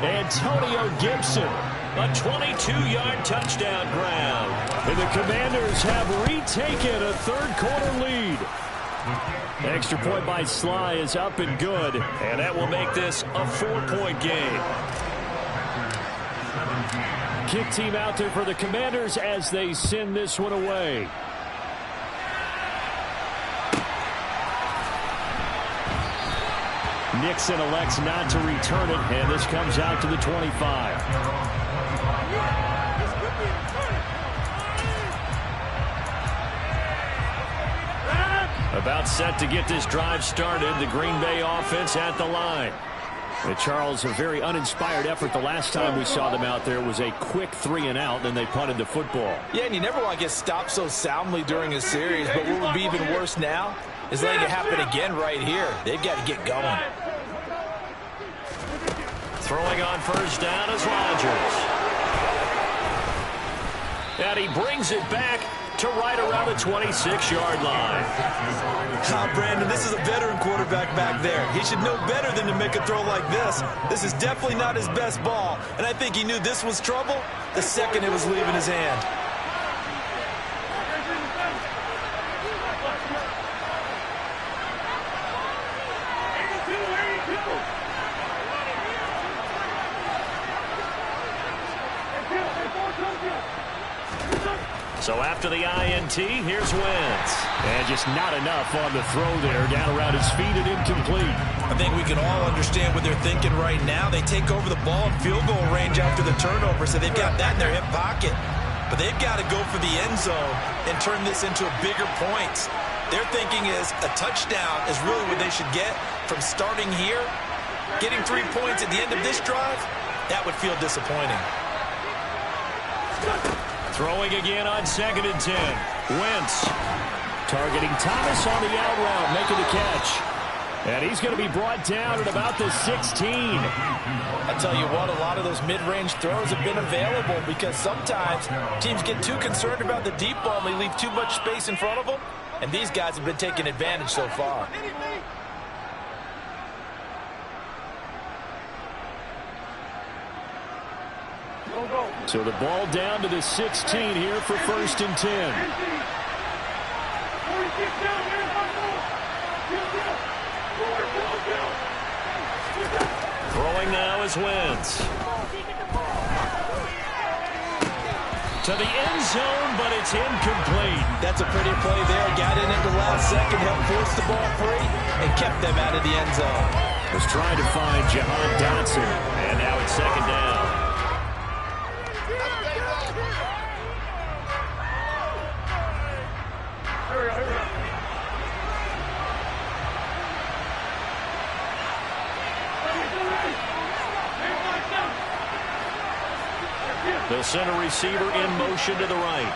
Antonio Gibson. A 22-yard touchdown grab. And the Commanders have retaken a third-quarter lead. Extra point by Sly is up and good. And that will make this a 4-point game. Kick team out there for the Commanders as they send this one away. Nixon elects not to return it, and this comes out to the 25. About set to get this drive started. The Green Bay offense at the line. And Charles, a very uninspired effort the last time we saw them out there was a quick 3-and-out, then they punted the football. Yeah, and you never want to get stopped so soundly during a series, but what would be even worse now is letting it happen again right here. They've got to get going. Throwing on first down is Rodgers. And he brings it back to right around the 26-yard line. Brandon, this is a veteran quarterback back there. He should know better than to make a throw like this. This is definitely not his best ball, and I think he knew this was trouble the second it was leaving his hand. So after the INT, here's Wentz. And just not enough on the throw there. Down around his feet and incomplete. I think we can all understand what they're thinking right now. They take over the ball in field goal range after the turnover, so they've got that in their hip pocket. But they've got to go for the end zone and turn this into a bigger points. Their thinking is a touchdown is really what they should get from starting here. Getting 3 points at the end of this drive, that would feel disappointing. Throwing again on 2nd and 10. Wentz. Targeting Thomas on the out route, making the catch. And he's going to be brought down at about the 16. I tell you what, a lot of those mid-range throws have been available because sometimes teams get too concerned about the deep ball and they leave too much space in front of them. And these guys have been taking advantage so far. So the ball down to the 16 here for 1st and 10. Throwing now is Wentz. To the end zone, but it's incomplete. That's a pretty play there. Got in at the last second, helped force the ball free, and kept them out of the end zone. Was trying to find Jahan Dotson. And now it's 2nd down. They'll send a receiver in motion to the right.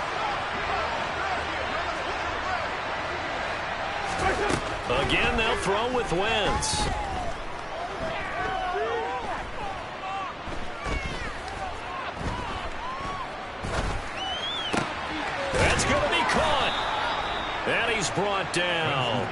Again, they'll throw with Wentz. That's going to be caught. And he's brought down.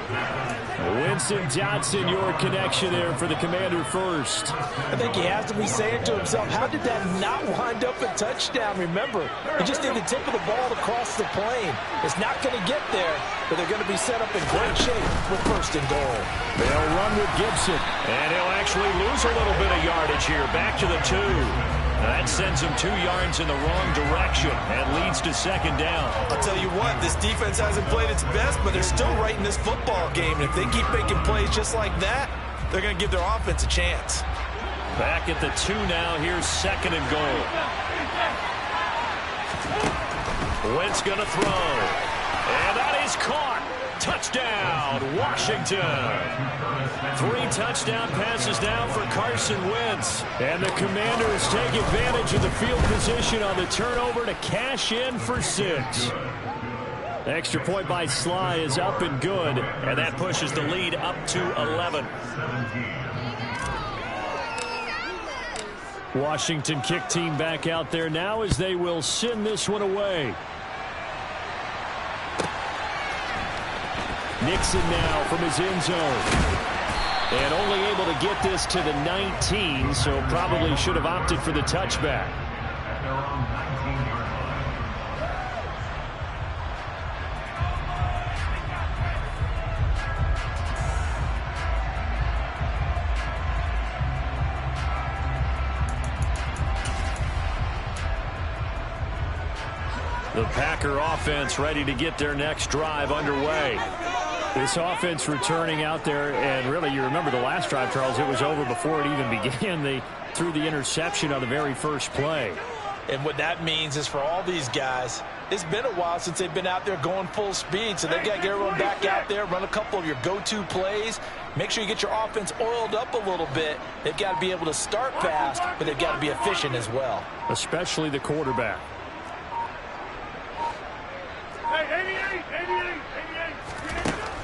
Winston Johnson, your connection there for the Commander first. I think he has to be saying to himself, how did that not wind up a touchdown? Remember, he just did the tip of the ball across the plane. It's not going to get there, but they're going to be set up in great shape with 1st and goal. They'll run with Gibson. And he'll actually lose a little bit of yardage here. Back to the 2. That sends him 2 yards in the wrong direction and leads to 2nd down. I'll tell you what, this defense hasn't played its best, but they're still right in this football game. And if they keep making plays just like that, they're going to give their offense a chance. Back at the 2 now. Here's 2nd and goal. Wentz going to throw. And that is caught. Touchdown, Washington. 3 touchdown passes now for Carson Wentz. And the Commanders take advantage of the field position on the turnover to cash in for 6. Extra point by Sly is up and good, and that pushes the lead up to 11. Washington kick team back out there now as they will send this one away. Nixon now from his end zone. And only able to get this to the 19, so probably should have opted for the touchback. At their own 19-yard The Packer offense ready to get their next drive underway. This offense returning out there, and really you remember the last drive, Charles, it was over before it even began. They threw the interception on the very first play. And what that means is for all these guys, it's been a while since they've been out there going full speed, so they've got to get everyone back out there, run a couple of your go-to plays, make sure you get your offense oiled up a little bit. They've got to be able to start fast, but they've got to be efficient as well. Especially the quarterback.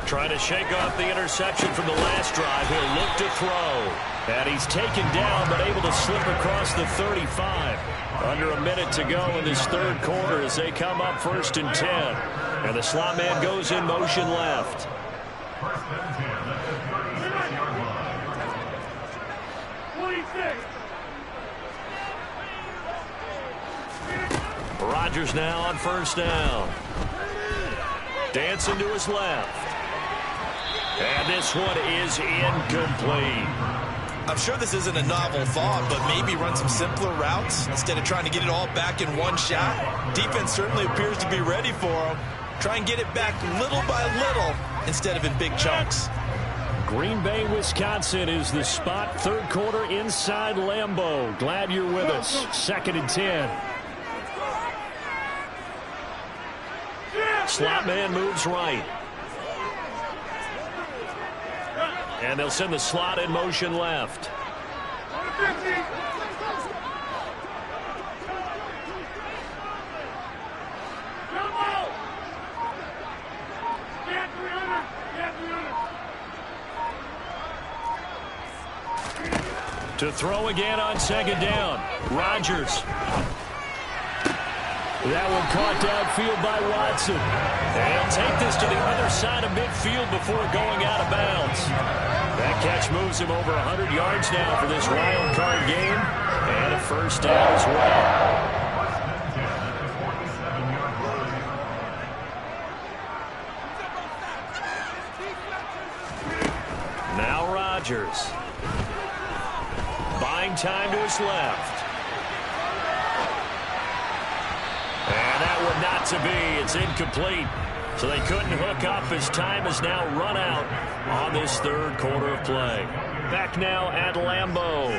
Trying to shake off the interception from the last drive. He'll look to throw. And he's taken down, but able to slip across the 35. Under a minute to go in this third quarter as they come up 1st and 10. And the slot man goes in motion left. 1st and 10 at the 36-yard line. Rodgers now on 1st down. Dancing to his left. And this one is incomplete. I'm sure this isn't a novel thought, but maybe run some simpler routes instead of trying to get it all back in one shot. Defense certainly appears to be ready for him. Try and get it back little by little instead of in big chunks. Green Bay, Wisconsin is the spot. Third quarter inside Lambeau. Glad you're with us. 2nd and 10. Slot man moves right. And they'll send the slot in motion left. To throw again on 2nd down. Rodgers. That one caught downfield by Watson. And he'll take this to the other side of midfield before going out of bounds. That catch moves him over 100 yards now for this wild card game. And a 1st down as well. Now Rodgers. Buying time to his left. And that one not to be. It's incomplete. So they couldn't hook up as time has now run out on this third quarter of play. Back now at Lambeau.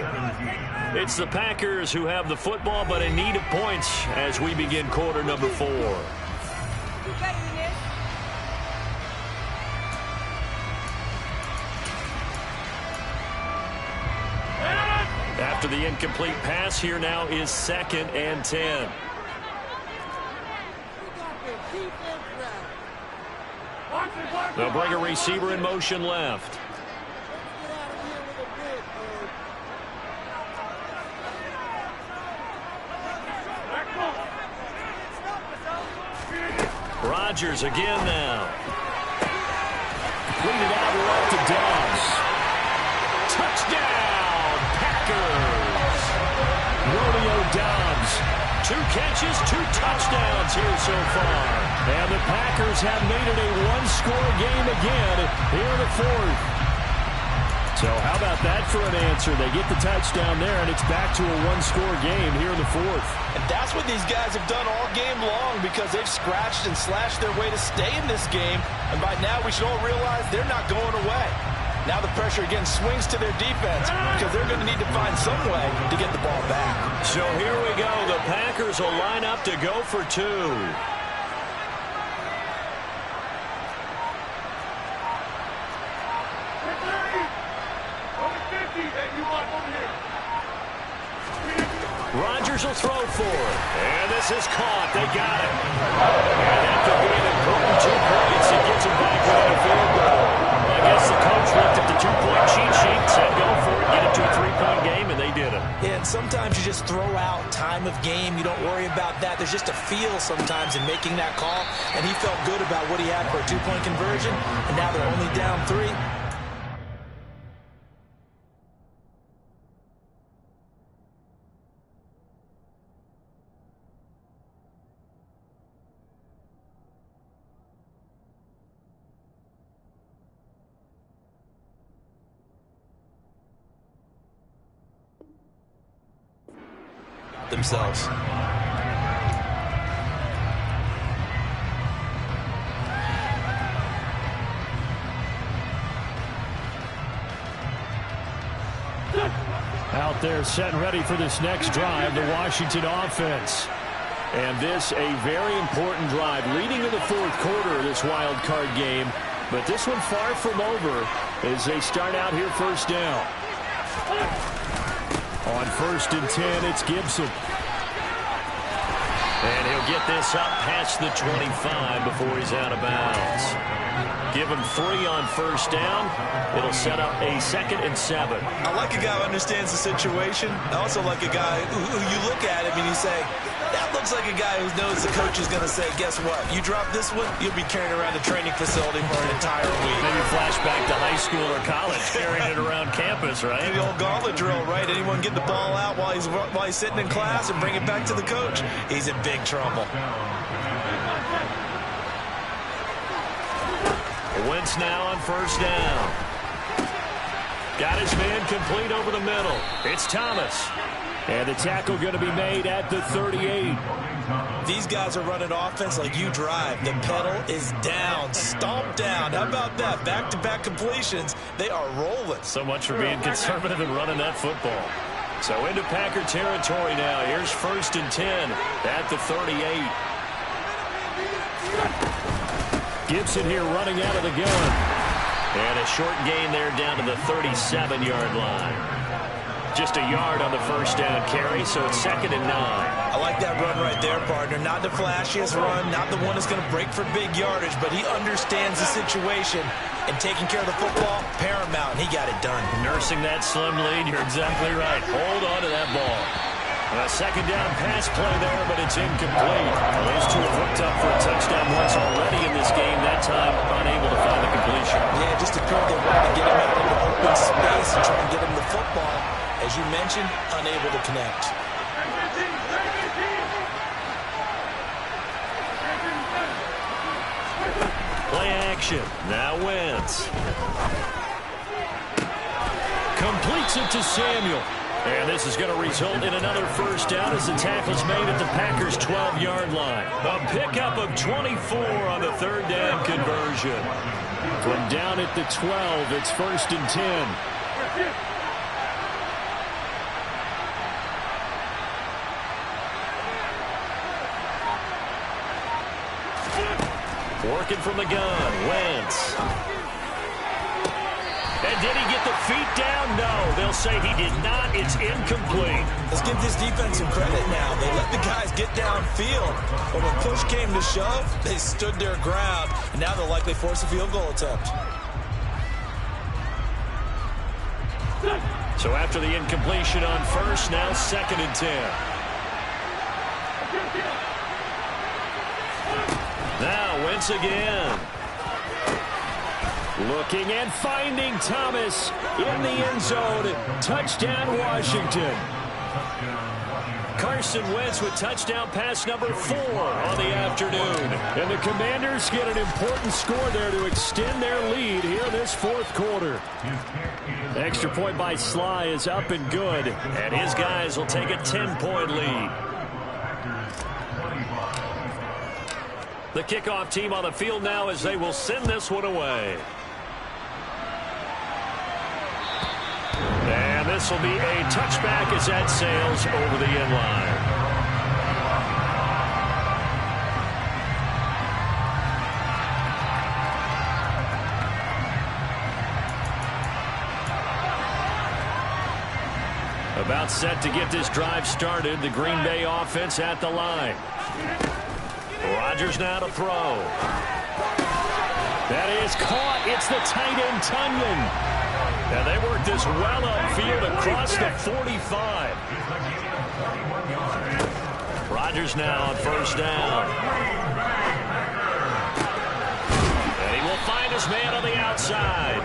It's the Packers who have the football but in need of points as we begin quarter number 4. After the incomplete pass, here now is 2nd and 10. They'll bring a receiver in motion left. Rodgers again now. Leading out left to Dobbs. Touchdown, Packers. Romeo Dobbs. 2 catches, 2 touchdowns here so far. And the Packers have made it a one-score game again here in the 4th. So how about that for an answer? They get the touchdown there, and it's back to a one-score game here in the 4th. And that's what these guys have done all game long because they've scratched and slashed their way to stay in this game. And by now we should all realize they're not going away. Now the pressure again swings to their defense because they're going to need to find some way to get the ball back. So here we go. The Packers will line up to go for 2. Rodgers will throw for it. And this is caught. They got it. And after being important 2 points, it gets them back within a field goal. I guess the coach looked at the 2-point cheat sheet, said go for it, get it to a 3-point game, and they did it. Yeah, and sometimes you just throw out time of game. You don't worry about that. There's just a feel sometimes in making that call, and he felt good about what he had for a 2-point conversion, and now they're only down 3. Themselves. Out there set and ready for this next drive, the Washington offense. And this a very important drive leading to the 4th quarter of this wild card game. But this one far from over as they start out here first down. On 1st and 10, it's Gibson. And he'll get this up past the 25 before he's out of bounds. Give him 3 on first down. It'll set up a 2nd and 7. I like a guy who understands the situation. I also like a guy who you look at him and you say, that looks like a guy who knows the coach is going to say, guess what? You drop this one, you'll be carrying around a training facility for an entire week. Maybe flashback to high school or college, carrying it around campus, right? The old gauntlet drill, right? Anyone get the ball out while he's sitting in class and bring it back to the coach? He's in big trouble. Wentz now on first down. Got his man complete over the middle. It's Thomas. And the tackle going to be made at the 38. These guys are running offense like you drive. The pedal is down, stomped down. How about that? Back-to-back completions. They are rolling. So much for being conservative and running that football. So into Packer territory now. Here's 1st and 10 at the 38. Gibson here running out of the gun. And a short gain there down to the 37-yard line. Just a yard on the first down carry, so it's 2nd and 9. I like that run right there, partner. Not the flashiest run, not the one that's going to break for big yardage, but he understands the situation, and taking care of the football, paramount, and he got it done. Nursing that slim lead, you're exactly right. Hold on to that ball. A 2nd down pass play there, but it's incomplete. Well, those two have hooked up for a touchdown once already in this game. That time, unable to find the completion. Yeah, just appeared they wanted to get him out into open space and try and get him the football. As you mentioned, unable to connect. Play action. Now Wentz. Completes it to Samuel. And this is going to result in another first down as the tackle's made at the Packers' 12-yard line. A pickup of 24 on the 3rd down conversion. From down at the 12, it's 1st and 10. Working from the gun, Wentz. And did he get the feet down? No, they'll say he did not. It's incomplete. Let's give this defense some credit now. They let the guys get downfield. But when push came to shove, they stood their ground. And now they'll likely force a field goal attempt. So after the incompletion on first, now 2nd and 10. Now Wentz again. Looking and finding Thomas in the end zone. Touchdown, Washington. Carson Wentz with touchdown pass number 4 on the afternoon. And the Commanders get an important score there to extend their lead here in this 4th quarter. Extra point by Sly is up and good. And his guys will take a 10-point lead. The kickoff team on the field now as they will send this one away. And this will be a touchback as that sails over the end line. About set to get this drive started. The Green Bay offense at the line. Rodgers now to throw. That is caught. It's the tight end, Tunyon. And they work this well upfield across the 45. Rodgers now on first down. And he will find his man on the outside.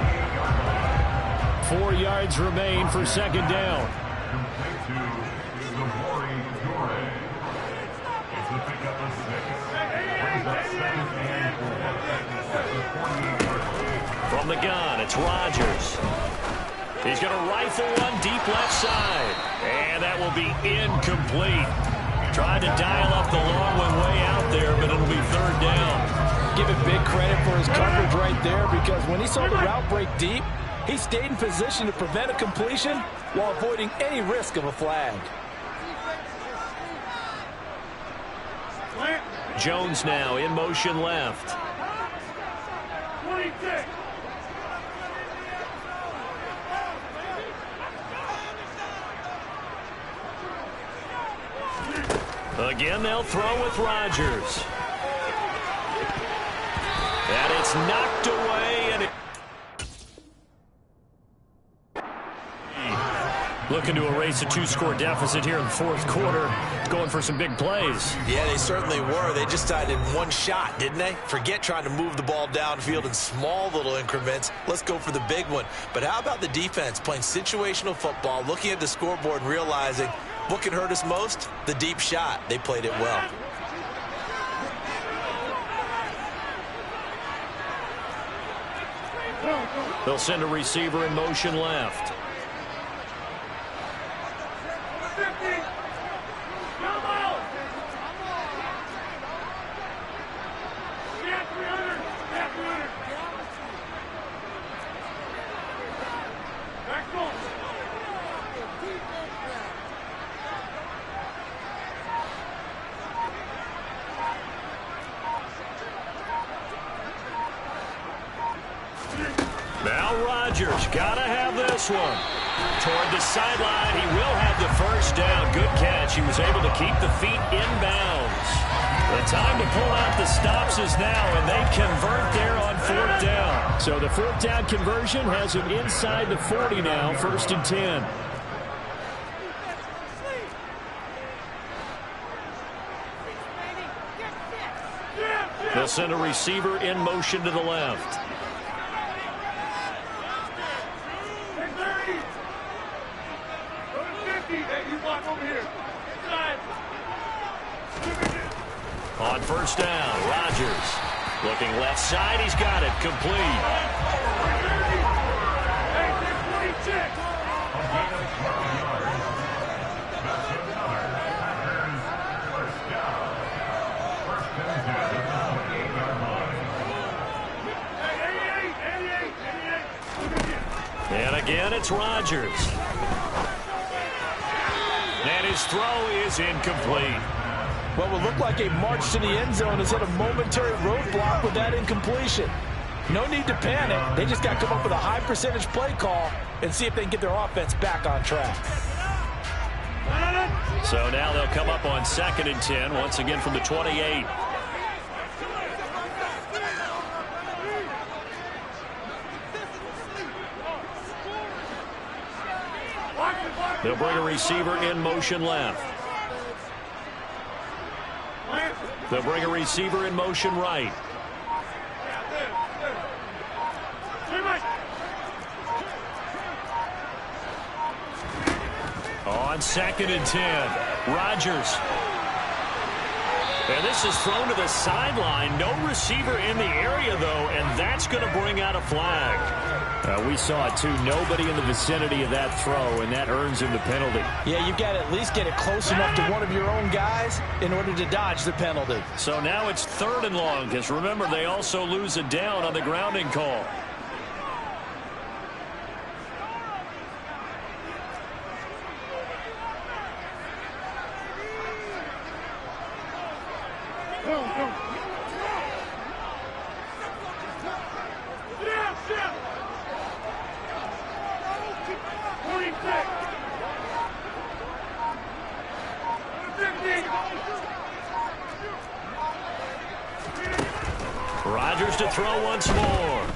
4 yards remain for second down. From the gun, it's Rodgers. He's going to rifle one deep left side. And that will be incomplete. Tried to dial up the long one way out there, but it'll be third down. Give him big credit for his coverage right there, because when he saw the route break deep, he stayed in position to prevent a completion while avoiding any risk of a flag. Jones now in motion left. 26. Again, they'll throw with Rodgers. And it's knocked away. And looking to erase a 2-score deficit here in the fourth quarter. Going for some big plays. Yeah, they certainly were. They just decided in one shot, didn't they? Forget trying to move the ball downfield in small little increments. Let's go for the big one. But how about the defense playing situational football, looking at the scoreboard and realizing what can hurt us most? The deep shot. They played it well. They'll send a receiver in motion left. Now Rodgers, gotta have this one. Toward the sideline, he will have the first down. Good catch. He was able to keep the feet inbounds. The time to pull out the stops is now, and they convert there on fourth down. So the fourth down conversion has him inside the 40 now, 1st and 10. They'll send a receiver in motion to the left. On first down, Rodgers looking left side. He's got it complete. And again, it's Rodgers. And his throw is incomplete. What will look like a march to the end zone has hit a momentary roadblock with that incompletion. No need to panic. They just got to come up with a high percentage play call and see if they can get their offense back on track. So now they'll come up on 2nd and 10, once again from the 28. They'll bring a receiver in motion left. They'll bring a receiver in motion right. On 2nd and 10, Rodgers. And this is thrown to the sideline. No receiver in the area, though, and that's going to bring out a flag. We saw it, too. Nobody in the vicinity of that throw, and that earns him the penalty. Yeah, you've got to at least get it close enough to one of your own guys in order to dodge the penalty. So now it's 3rd and long, because remember, they also lose a down on the grounding call. Rodgers to throw once more.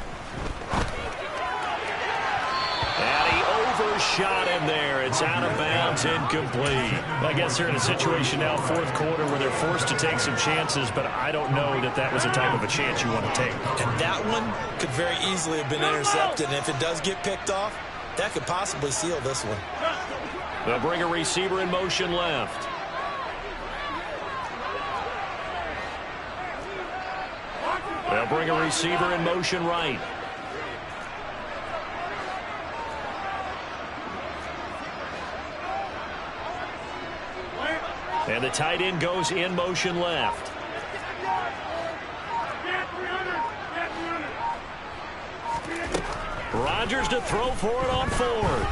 And he overshot him there. It's out of bounds, incomplete. I guess they're in a situation now, fourth quarter, where they're forced to take some chances, but I don't know that that was the type of a chance you want to take. And that one could very easily have been intercepted. And if it does get picked off, that could possibly seal this one. They'll bring a receiver in motion left. They'll bring a receiver in motion right. And the tight end goes in motion left. Rodgers to throw for it on fourth.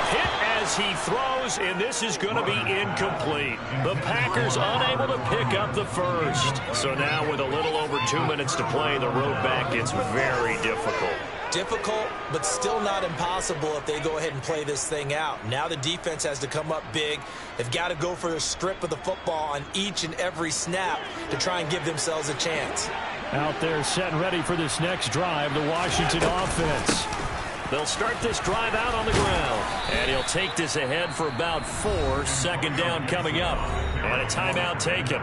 Hit as he throws, and this is going to be incomplete. The Packers unable to pick up the first. So now with a little over 2 minutes to play, the road back gets very difficult. Difficult, but still not impossible if they go ahead and play this thing out. Now the defense has to come up big. They've got to go for a strip of the football on each and every snap to try and give themselves a chance. Out there set and ready for this next drive, the Washington offense. They'll start this drive out on the ground. And he'll take this ahead for about 4. Second down coming up. And a timeout taken.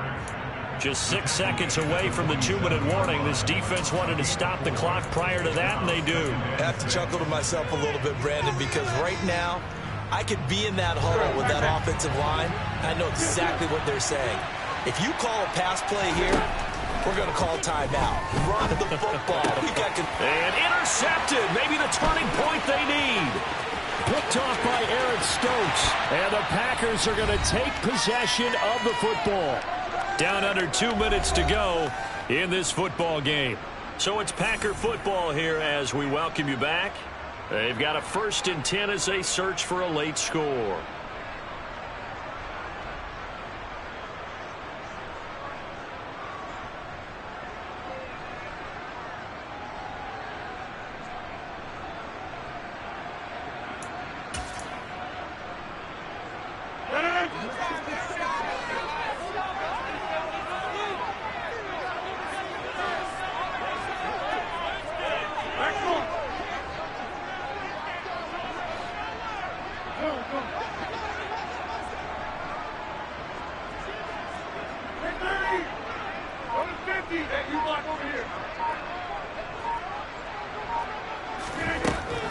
Just 6 seconds away from the 2-minute warning. This defense wanted to stop the clock prior to that, and they do. I have to chuckle to myself a little bit, Brandon, because right now I could be in that huddle with that offensive line. I know exactly what they're saying. If you call a pass play here, we're going to call timeout. Run the football. And intercepted. Maybe the turning point they need. Picked off by Eric Stokes. And the Packers are going to take possession of the football. Down under 2 minutes to go in this football game. So it's Packer football here as we welcome you back. They've got a 1st and 10 as they search for a late score.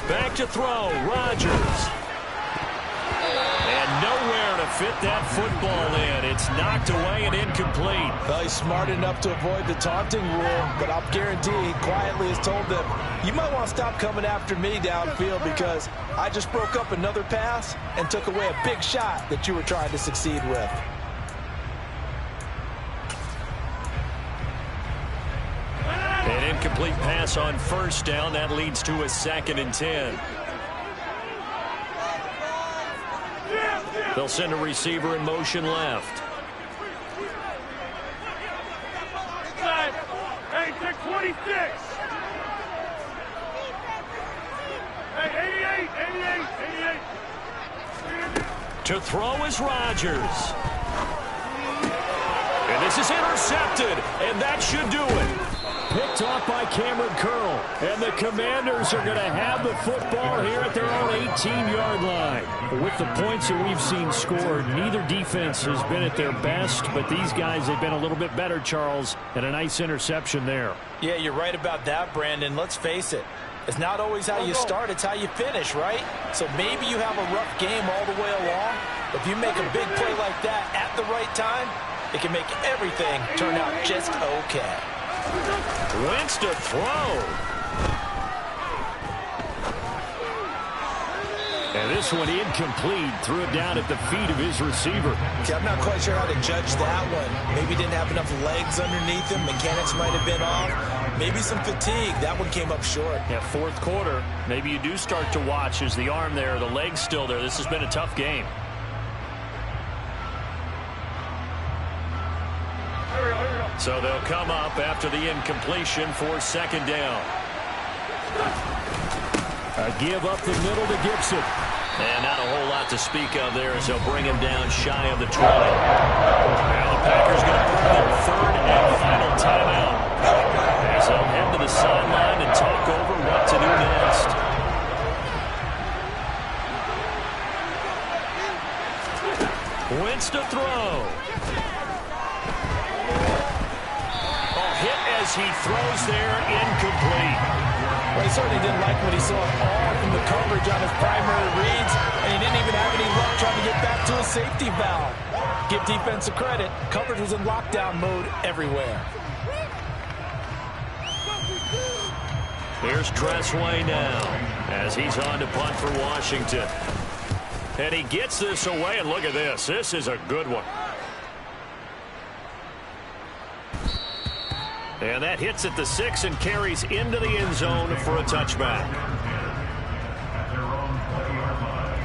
Back to throw, Rodgers. And nowhere to fit that football in. It's knocked away and incomplete. Well, he's smart enough to avoid the taunting rule, but I'll guarantee he quietly has told them, you might want to stop coming after me downfield because I just broke up another pass and took away a big shot that you were trying to succeed with. An incomplete pass on 1st down. That leads to a 2nd and 10. They'll send a receiver in motion left. Hey, 26. Hey, 88. To throw is Rodgers. And this is intercepted, and that should do it. Picked off by Cameron Curl. And the Commanders are going to have the football here at their own 18-yard line. With the points that we've seen scored, neither defense has been at their best, but these guys have been a little bit better, Charles, and a nice interception there. Yeah, you're right about that, Brandon. Let's face it. It's not always how you start, it's how you finish, right? So maybe you have a rough game all the way along. If you make a big play like that at the right time, it can make everything turn out just okay. Wentz to throw. And this one incomplete. Threw it down at the feet of his receiver. See, I'm not quite sure how to judge that one. Maybe didn't have enough legs underneath him. Mechanics might have been off. Maybe some fatigue. That one came up short. Yeah, 4th quarter. Maybe you do start to watch. Is the arm there, the leg's still there? This has been a tough game. So they'll come up after the incompletion for 2nd down. A give up the middle to Gibson. And not a whole lot to speak of there as they'll bring him down shy of the 20. Now the Packers going to bring their 3rd and final timeout. to throw. Hit as he throws there, incomplete. Well, he certainly didn't like what he saw all from the coverage on his primary reads, and he didn't even have any luck trying to get back to his safety valve. Give defensive credit. Coverage was in lockdown mode everywhere. Here's Tressway now as he's on to punt for Washington. And he gets this away, and look at this. This is a good one. And that hits at the 6 and carries into the end zone for a touchback. At their own 20-yard line.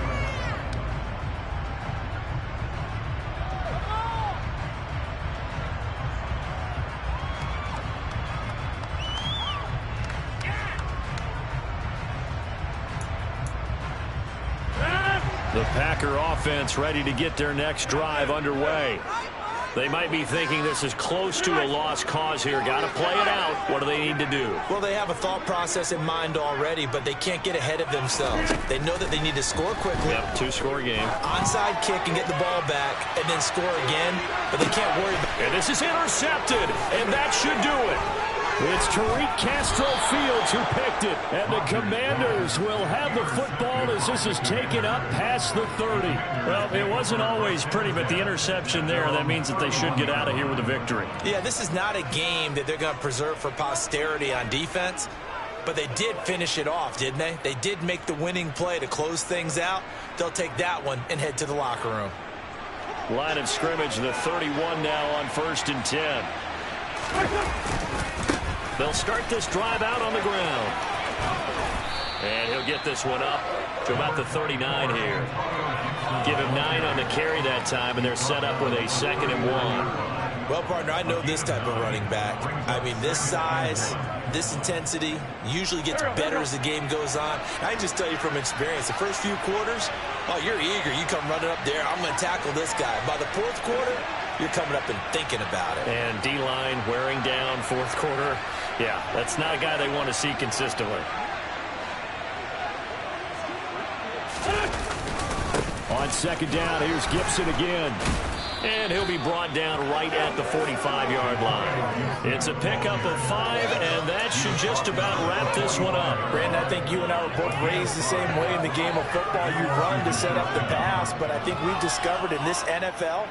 The Packer offense ready to get their next drive underway. They might be thinking this is close to a lost cause here. Got to play it out. What do they need to do? Well, they have a thought process in mind already, but they can't get ahead of themselves. They know that they need to score quickly. Yep, two-score game. Onside kick and get the ball back, and then score again, but they can't worry about it. And this is intercepted, and that should do it. It's Tariq Castro Fields who picked it, and the Commanders will have the football as this is taken up past the 30. Well, it wasn't always pretty, but the interception there, that means that they should get out of here with a victory. Yeah, this is not a game that they're going to preserve for posterity on defense, but they did finish it off, didn't they? They did make the winning play to close things out. They'll take that one and head to the locker room. Line of scrimmage, the 31 now on 1st and 10. They'll start this drive out on the ground. And he'll get this one up to about the 39 here. Give him 9 on the carry that time, and they're set up with a 2nd and 1. Well, partner, I know this type of running back. I mean, this size, this intensity usually gets better as the game goes on. I can just tell you from experience, the first few quarters, oh, you're eager. You come running up there, I'm going to tackle this guy. By the 4th quarter, you're coming up and thinking about it. And D-line wearing down 4th quarter. Yeah, that's not a guy they want to see consistently. On 2nd down, here's Gibson again. And he'll be brought down right at the 45-yard line. It's a pickup of 5, and that should just about wrap this one up. Brandon, I think you and I were both raised the same way in the game of football. You run to set up the pass, but I think we've discovered in this NFL,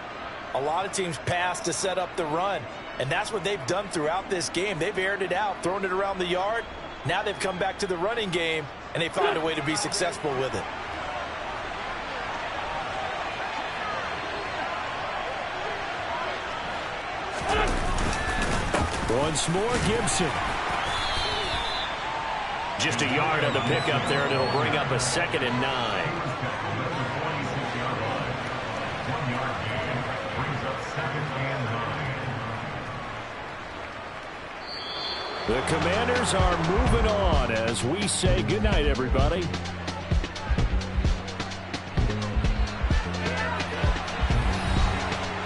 a lot of teams pass to set up the run. And that's what they've done throughout this game. They've aired it out, thrown it around the yard. Now they've come back to the running game, and they found a way to be successful with it. Once more, Gibson. Just a yard on the pickup there, and it'll bring up a 2nd and 9. The Commanders are moving on as we say goodnight, everybody.